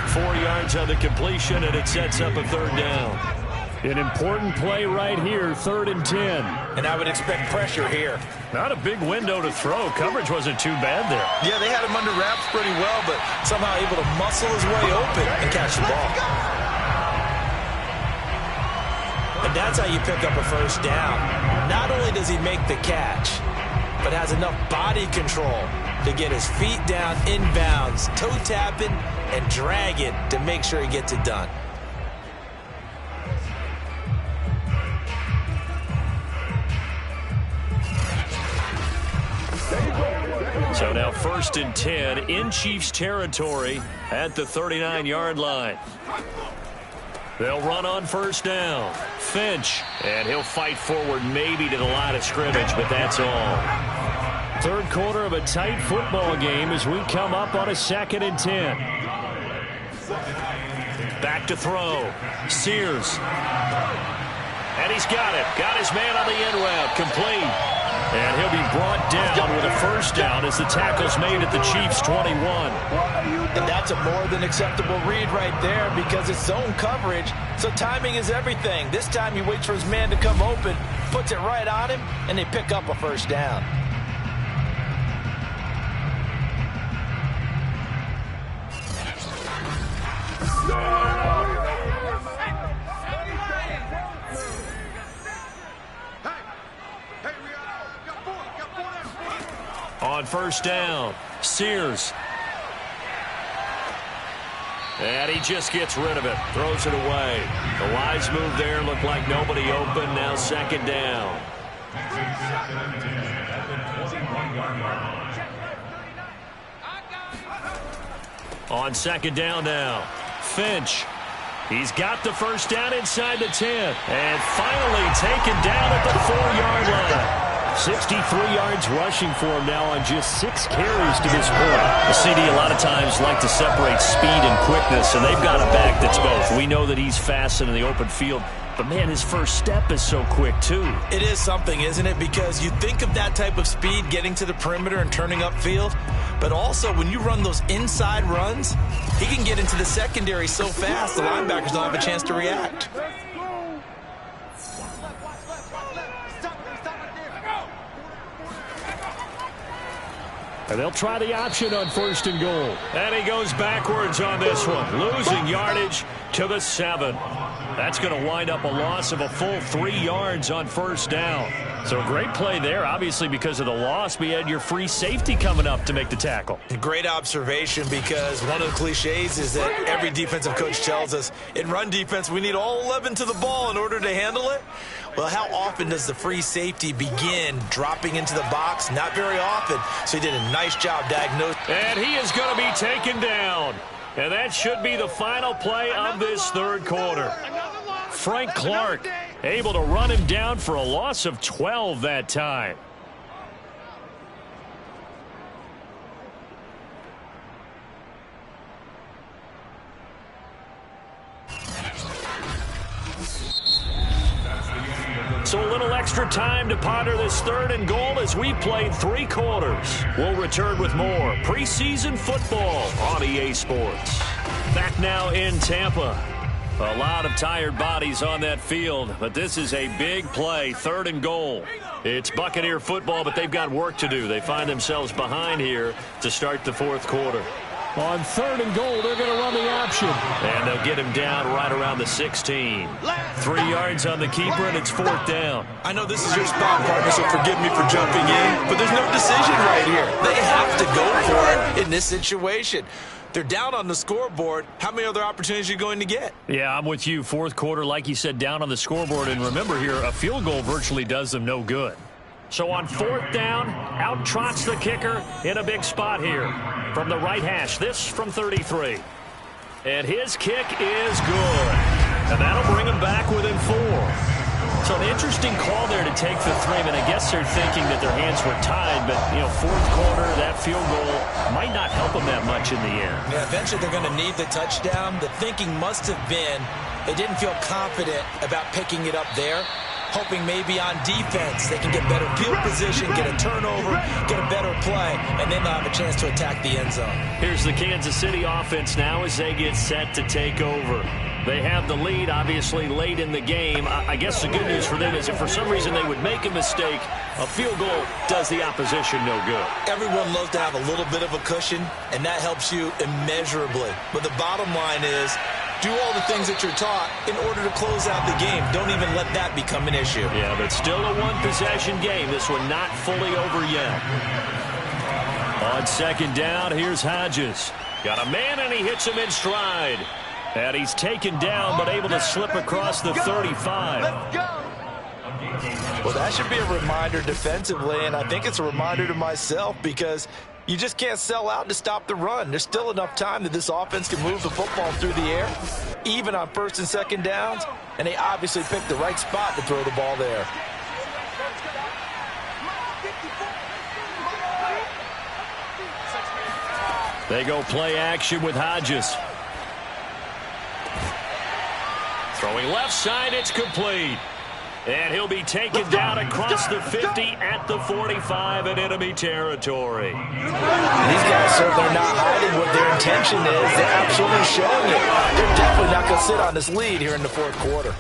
4 yards on the completion, and it sets up a 3rd down. An important play right here, 3rd and 10. And I would expect pressure here. Not a big window to throw. Coverage wasn't too bad there. Yeah, they had him under wraps pretty well, but somehow able to muscle his way open and catch the ball. And that's how you pick up a 1st down. Not only does he make the catch, but has enough body control to get his feet down inbounds, toe tapping, and drag it to make sure he gets it done. So now 1st and 10 in Chiefs territory at the 39-yard line. They'll run on 1st down. Finch, and he'll fight forward maybe to the line of scrimmage, but that's all. 3rd quarter of a tight football game as we come up on a 2nd and 10. Back to throw. Sears. And he's got it. Got his man on the end route. Complete. And he'll be brought down with a first down as the tackle's made at the Chiefs' 21. And that's a more than acceptable read right there because it's zone coverage, so timing is everything. This time he waits for his man to come open, puts it right on him, and they pick up a first down. On first down, Sears. And he just gets rid of it, throws it away. The wise move there, looked like nobody open, now second down. On second down now, Finch. He's got the first down inside the 10. And finally taken down at the 4-yard line. 63 yards rushing for him now on just 6 carries to this point. The CD a lot of times like to separate speed and quickness, and they've got a back that's both. We know that he's fast in the open field, but, man, his first step is so quick, too. It is something, isn't it? Because you think of that type of speed getting to the perimeter and turning upfield, but also when you run those inside runs, he can get into the secondary so fast the linebackers don't have a chance to react. And they'll try the option on first and goal. And he goes backwards on this one, losing yardage to the 7. That's going to wind up a loss of a full 3 yards on first down. So great play there, obviously because of the loss. We had your free safety coming up to make the tackle. Great observation, because one of the cliches is that every defensive coach tells us in run defense we need all 11 to the ball in order to handle it. Well, how often does the free safety begin dropping into the box? Not very often. So he did a nice job diagnosing. And he is going to be taken down. And that should be the final play of this third quarter. Frank Clark able to run him down for a loss of 12 that time. So a little extra time to ponder this third and goal as we played 3 quarters. We'll return with more preseason football on EA Sports. Back now in Tampa. A lot of tired bodies on that field, but this is a big play, third and goal. It's Buccaneer football, but they've got work to do. They find themselves behind here to start the fourth quarter. On third and goal, they're going to run the option. And they'll get him down right around the 16. 3 yards on the keeper, and it's fourth down. I know this is your spot, partner, so forgive me for jumping in, but there's no decision right here. They have to go for it in this situation. They're down on the scoreboard. How many other opportunities are you going to get? Yeah, I'm with you. Fourth quarter, like you said, down on the scoreboard. And remember here, a field goal virtually does them no good. So on fourth down, out trots the kicker in a big spot here from the right hash. This from 33. And his kick is good. And that'll bring him back within 4. So an interesting call there to take the 3. And I guess they're thinking that their hands were tied. But, you know, fourth quarter, that field goal might not help them that much in the end. Yeah, eventually they're going to need the touchdown. The thinking must have been they didn't feel confident about picking it up there, hoping maybe on defense they can get better field position, get a turnover, get a better play, and then they'll have a chance to attack the end zone. Here's the Kansas City offense now as they get set to take over. They have the lead, obviously, late in the game. I guess the good news for them is if for some reason they would make a mistake, a field goal does the opposition no good. Everyone loves to have a little bit of a cushion, and that helps you immeasurably. But the bottom line is, do all the things that you're taught in order to close out the game. Don't even let that become an issue. Yeah, but still a one-possession game. This one not fully over yet. On second down, here's Hodges. Got a man, and he hits him in stride. And he's taken down, but able to slip across the 35. Well, that should be a reminder defensively, and I think it's a reminder to myself because you just can't sell out to stop the run. There's still enough time that this offense can move the football through the air, even on first and second downs, and they obviously picked the right spot to throw the ball there. They go play action with Hodges. Throwing left side, it's complete. And he'll be taken down across the 50 at the 45 in enemy territory. These guys certainly are not hiding what their intention is. They're absolutely showing it. They're definitely not going to sit on this lead here in the fourth quarter.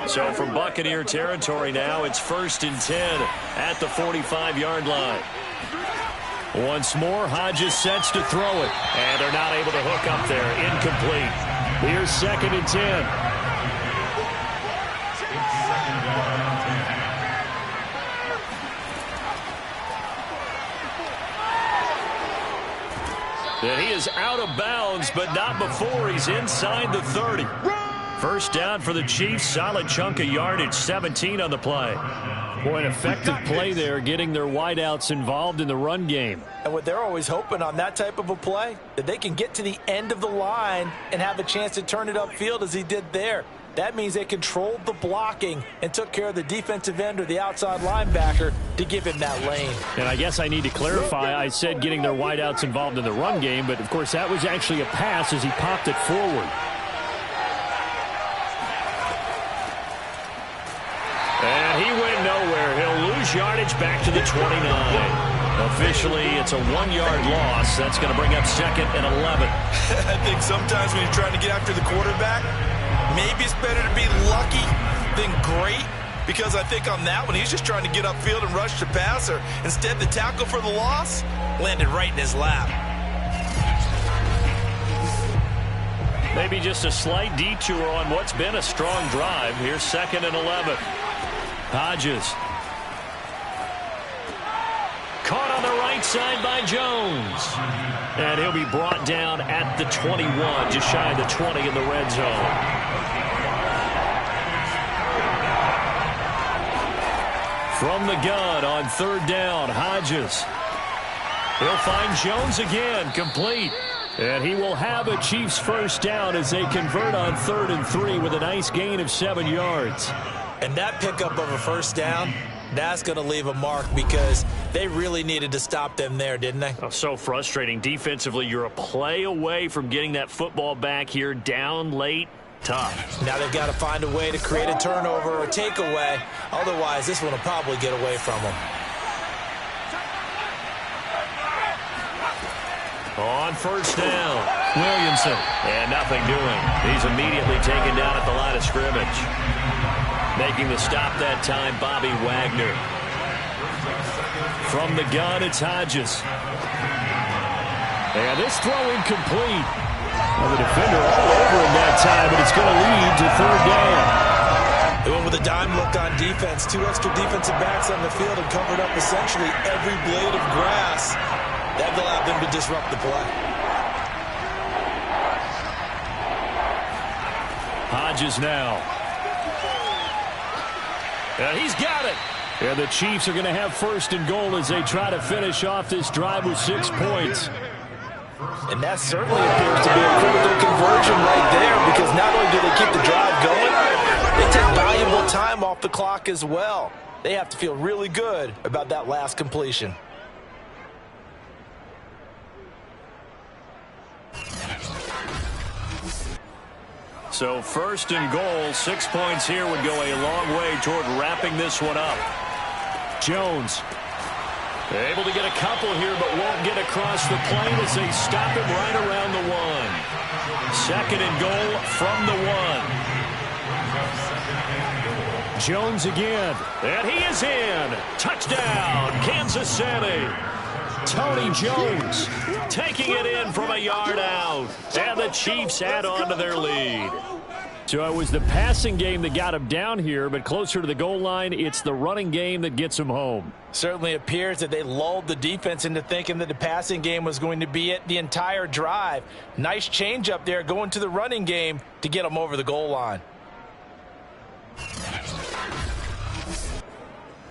So from Buccaneer territory now, it's 1st and 10 at the 45-yard line. Once more, Hodges sets to throw it. And they're not able to hook up there. Incomplete. Here's 2nd and 10. And he is out of bounds, but not before he's inside the 30. First down for the Chiefs. Solid chunk of yardage, 17 on the play. Boy, an effective play there, getting their wideouts involved in the run game. And what they're always hoping on that type of a play, that they can get to the end of the line and have a chance to turn it upfield as he did there. That means they controlled the blocking and took care of the defensive end or the outside linebacker to give him that lane. And I guess I need to clarify, I said getting their wideouts involved in the run game, but of course that was actually a pass as he popped it forward. And he went nowhere. He'll lose yardage back to the 29. Officially, it's a 1-yard loss. That's going to bring up 2nd and 11. I think sometimes when you're trying to get after the quarterback, maybe it's better to be lucky than great, because I think on that one, he's just trying to get upfield and rush the passer. Instead, the tackle for the loss landed right in his lap. Maybe just a slight detour on what's been a strong drive. Here's 2nd and 11. Hodges. Caught on the right side by Jones. And he'll be brought down at the 21, just shy of the 20 in the red zone. From the gun on 3rd down, Hodges. He'll find Jones again, complete. And he will have a Chiefs first down as they convert on 3rd and 3 with a nice gain of 7 yards. And that pickup of a first down, that's going to leave a mark because they really needed to stop them there, didn't they? Oh, so frustrating. Defensively, you're a play away from getting that football back here down late. Tough. Now they've got to find a way to create a turnover or takeaway. Otherwise, this one will probably get away from them. On 1st down, Williamson. And nothing doing. He's immediately taken down at the line of scrimmage. Making the stop that time, Bobby Wagner. From the gun, it's Hodges. And this throw incomplete. Well, the defender all over him that time, but it's going to lead to 3rd down. They went with a dime look on defense. 2 extra defensive backs on the field and covered up essentially every blade of grass. That allowed them to disrupt the play. Hodges now. And he's got it. And the Chiefs are going to have 1st and goal as they try to finish off this drive with 6 points. And that certainly appears to be a critical conversion right there, because not only do they keep the drive going, they take valuable time off the clock as well. They have to feel really good about that last completion. So 1st and goal, 6 points here would go a long way toward wrapping this one up. Jones. Able to get a couple here, but won't get across the plane as they stop him right around the 1. 2nd and goal from the 1. Jones again. And he is in. Touchdown, Kansas City. Tony Jones taking it in from a yard out. And the Chiefs add on to their lead. So it was the passing game that got him down here, but closer to the goal line, it's the running game that gets him home. Certainly appears that they lulled the defense into thinking that the passing game was going to be it the entire drive. Nice change up there going to the running game to get them over the goal line.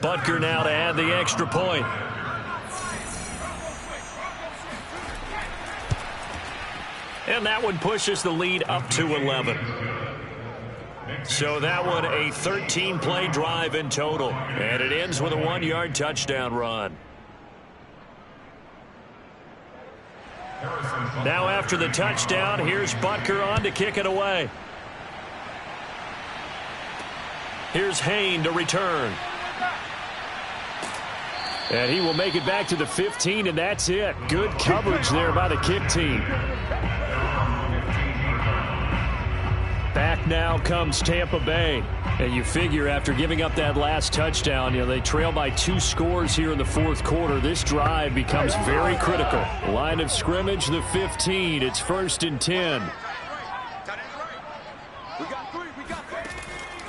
Butker now to add the extra point. And that one pushes the lead up to 11. So that one a 13-play drive in total. And it ends with a 1-yard touchdown run. Now after the touchdown, here's Butker on to kick it away. Here's Hain to return. And he will make it back to the 15, and that's it. Good coverage there by the kick team. Back now comes Tampa Bay. And you figure after giving up that last touchdown, they trail by 2 scores here in the fourth quarter. This drive becomes very critical. Line of scrimmage, the 15. It's 1st and 10.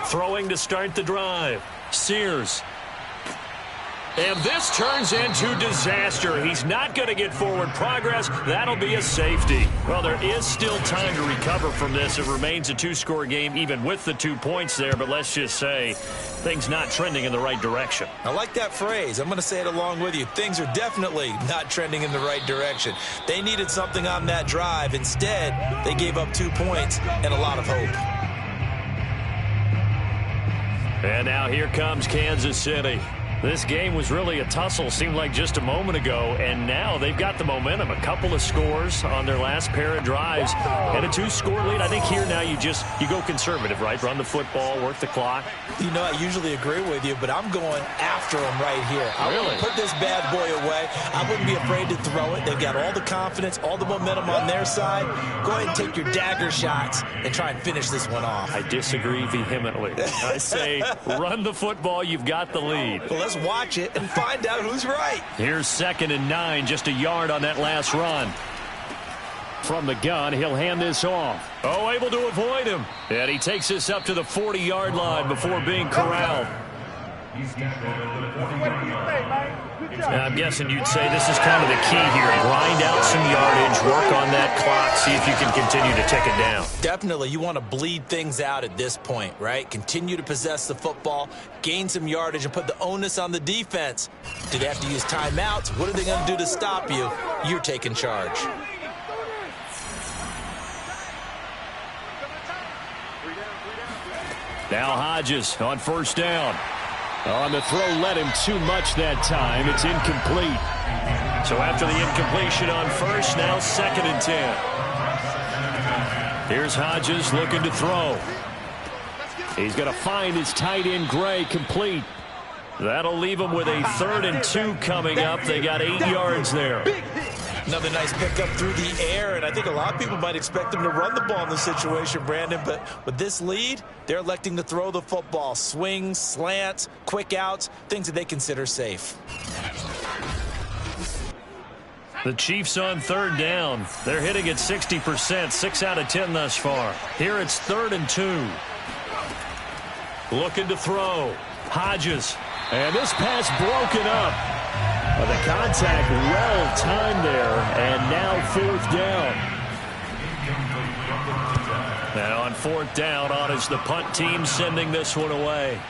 Throwing to start the drive. Sears. And this turns into disaster. He's not going to get forward progress. That'll be a safety. Well, there is still time to recover from this. It remains a 2-score game even with the 2 points there. But let's just say things not trending in the right direction. I like that phrase. I'm going to say it along with you. Things are definitely not trending in the right direction. They needed something on that drive. Instead, they gave up 2 points and a lot of hope. And now here comes Kansas City. This game was really a tussle, seemed like just a moment ago, and now they've got the momentum. A couple of scores on their last pair of drives and a 2-score lead. I think here now you go conservative, right? Run the football, work the clock. I usually agree with you, but I'm going after them right here. I want to put this bad boy away. I wouldn't be afraid to throw it. They've got all the confidence, all the momentum on their side. Go ahead and take your dagger shots and try and finish this one off. I disagree vehemently. I say run the football. You've got the lead. Well, let's watch it and find out who's right. Here's 2nd and 9, just a yard on that last run. From the gun, he'll hand this off. Oh, able to avoid him. And he takes this up to the 40-yard line before being corralled. I'm guessing you'd say this is kind of the key here. Grind out some yardage, work on that clock, see if you can continue to tick it down. Definitely, you want to bleed things out at this point, right? Continue to possess the football, gain some yardage, and put the onus on the defense. Do they have to use timeouts? What are they going to do to stop you? You're taking charge. Now Hodges on 1st down. On the throw, led him too much that time. It's incomplete. So after the incompletion on 1st, now 2nd and 10. Here's Hodges looking to throw. He's going to find his tight end Gray complete. That'll leave him with a 3rd and 2 coming up. They got 8 yards there. Another nice pickup through the air, and I think a lot of people might expect them to run the ball in this situation, Brandon, but with this lead, they're electing to throw the football. Swings, slants, quick outs, things that they consider safe. The Chiefs on 3rd down. They're hitting at 60%, 6 out of 10 thus far. Here it's 3rd and 2. Looking to throw. Hodges. And this pass broken up. The contact well timed there, and now 4th down. Now on 4th down, on is the punt team sending this one away.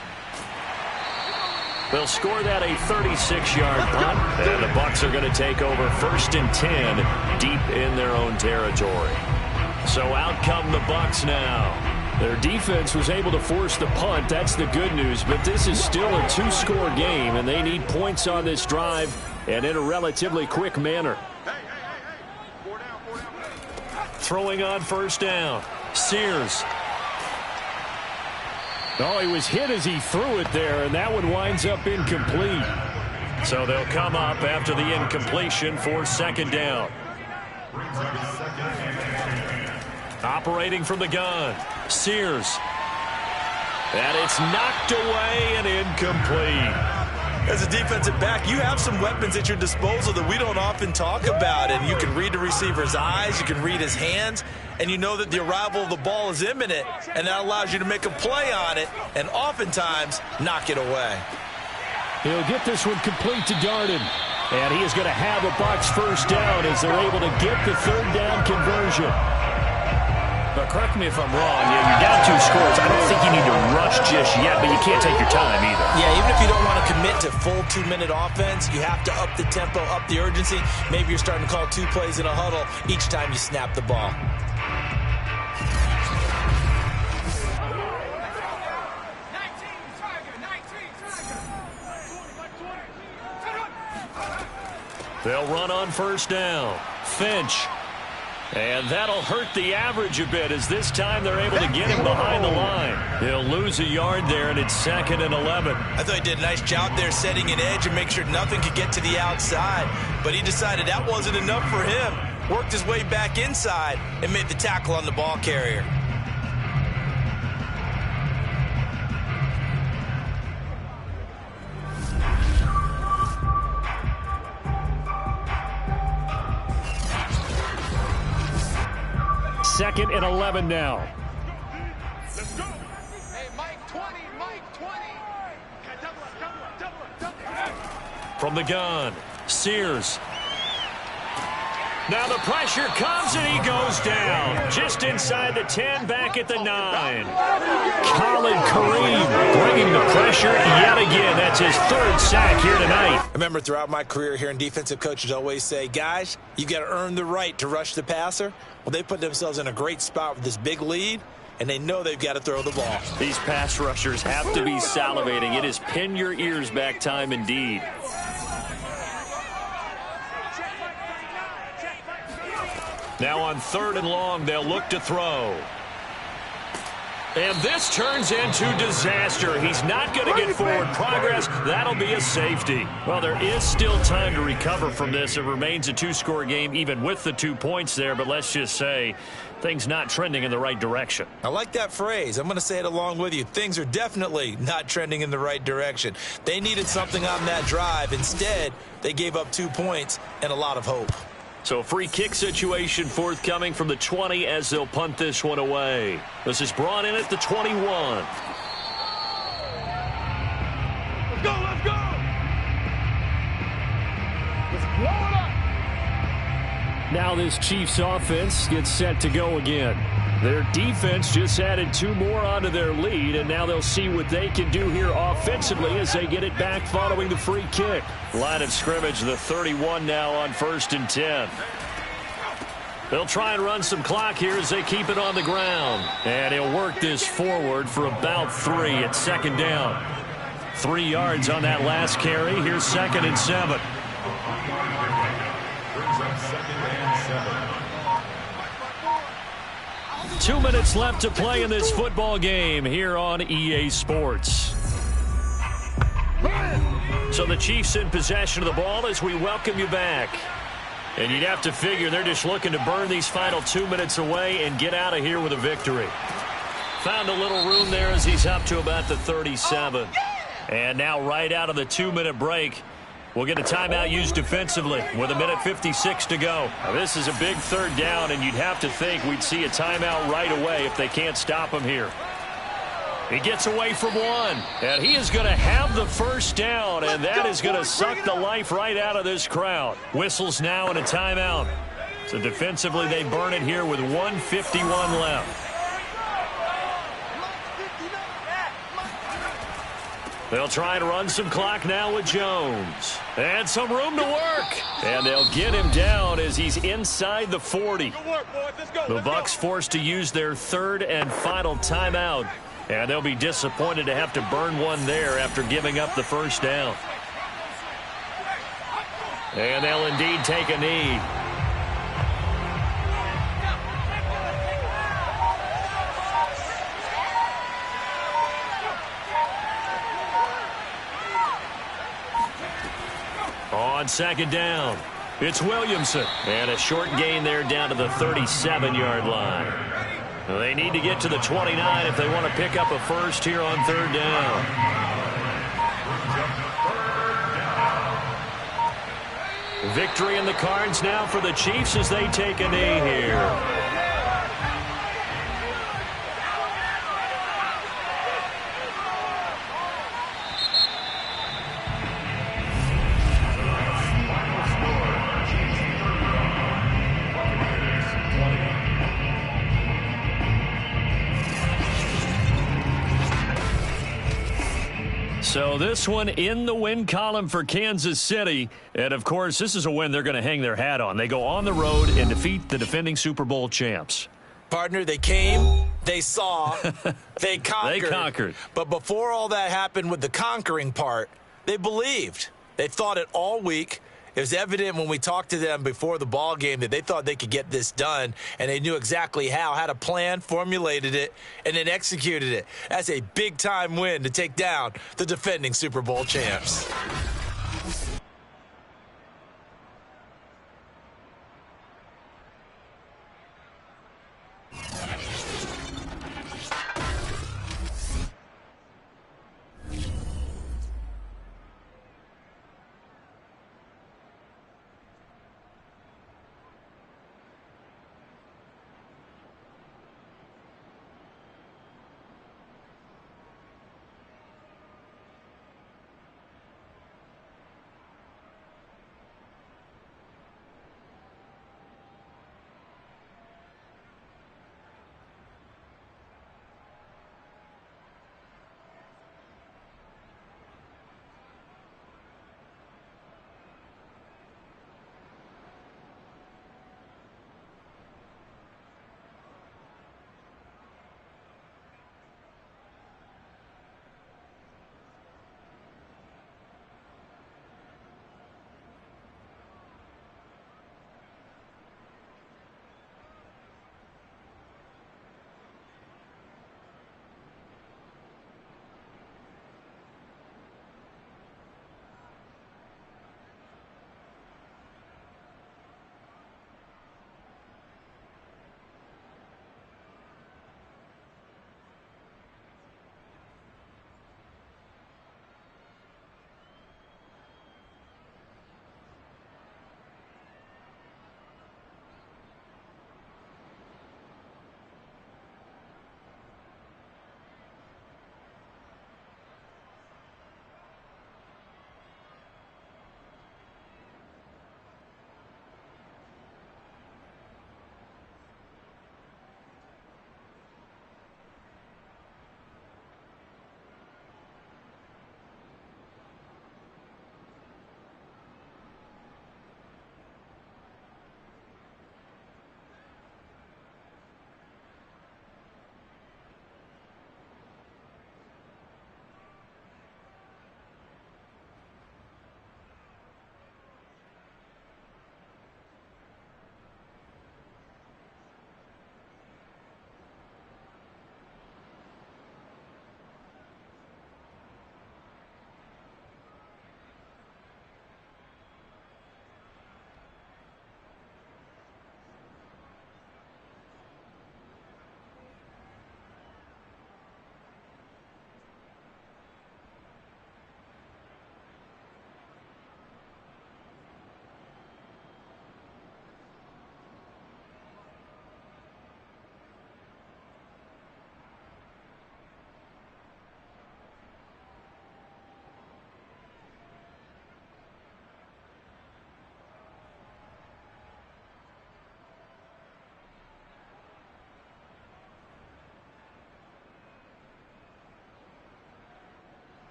They'll score that a 36-yard punt, and the Bucs are going to take over 1st and 10 deep in their own territory. So out come the Bucs now. Their defense was able to force the punt. That's the good news. But this is still a 2-score game, and they need points on this drive and in a relatively quick manner. Throwing on 1st down. Sears. Oh, he was hit as he threw it there, and that one winds up incomplete. So they'll come up after the incompletion for 2nd down. Operating from the gun. Sears. And it's knocked away and incomplete. As a defensive back, you have some weapons at your disposal that we don't often talk about. And you can read the receiver's eyes, you can read his hands, and you know that the arrival of the ball is imminent, and that allows you to make a play on it and oftentimes knock it away. He'll get this one complete to Darden. And he is going to have a Bucs 1st down as they're able to get the 3rd down conversion. But correct me if I'm wrong, you're down 2 scores. I don't think you need to rush just yet, but you can't take your time either. Yeah, even if you don't want to commit to full 2-minute offense, you have to up the tempo, up the urgency. Maybe you're starting to call 2 plays in a huddle each time you snap the ball. They'll run on 1st down. Finch. And that'll hurt the average a bit as this time they're able to get him behind the line. He'll lose a yard there, and it's 2nd and 11. I thought he did a nice job there setting an edge and make sure nothing could get to the outside. But he decided that wasn't enough for him. Worked his way back inside and made the tackle on the ball carrier. Second and 11 now. Let's go. Hey, Mike 20, Mike 20. Double up. From the gun, Sears. Now the pressure comes and he goes down. Just inside the 10, back at the 9. Khalid Kareem bringing the pressure yet again. That's his 3rd sack here tonight. I remember throughout my career hearing defensive coaches always say, guys, you got to earn the right to rush the passer. Well, they put themselves in a great spot with this big lead, and they know they've got to throw the ball. These pass rushers have to be salivating. It is pin your ears back time indeed. Now on 3rd and long, they'll look to throw. And this turns into disaster. He's not going to get forward progress. That'll be a safety. Well, there is still time to recover from this. It remains a 2-score game, even with the 2 points there. But let's just say things not trending in the right direction. I like that phrase. I'm going to say it along with you. Things are definitely not trending in the right direction. They needed something on that drive. Instead, they gave up 2 points and a lot of hope. So a free kick situation forthcoming from the 20 as they'll punt this one away. This is brought in at the 21. Let's go, let's go. Let's blow it up. Now this Chiefs offense gets set to go again. Their defense just added 2 more onto their lead, and now they'll see what they can do here offensively as they get it back following the free kick. Line of scrimmage, the 31 now on 1st and 10. They'll try and run some clock here as they keep it on the ground. And he'll work this forward for about 3 at 2nd down. 3 yards on that last carry. Here's 2nd and 7. 2 minutes left to play in this football game here on EA Sports. So the Chiefs in possession of the ball as we welcome you back. And you'd have to figure they're just looking to burn these final 2 minutes away and get out of here with a victory. Found a little room there as he's up to about the 37. And now right out of the 2-minute break, we'll get a timeout used defensively with 1:56 to go. Now, this is a big 3rd down, and you'd have to think we'd see a timeout right away if they can't stop him here. He gets away from one, and he is going to have the 1st down, and that is going to suck the life right out of this crowd. Whistles now and a timeout. So defensively, they burn it here with 1:51 left. They'll try and run some clock now with Jones. And some room to work. And they'll get him down as he's inside the 40. The Bucs forced to use their 3rd and final timeout. And they'll be disappointed to have to burn one there after giving up the 1st down. And they'll indeed take a knee. On 2nd down, it's Williamson. And a short gain there down to the 37-yard line. They need to get to the 29 if they want to pick up a 1st here on 3rd down. Victory in the cards now for the Chiefs as they take a knee here. So this one in the win column for Kansas City. And, of course, this is a win they're going to hang their hat on. They go on the road and defeat the defending Super Bowl champs. Partner, they came, they saw, they conquered. They conquered. But before all that happened with the conquering part, they believed. They thought it all week, It was evident when we talked to them before the ball game that they thought they could get this done, and they knew exactly how, had a plan, formulated it, and then executed it. That's a big-time win to take down the defending Super Bowl champs.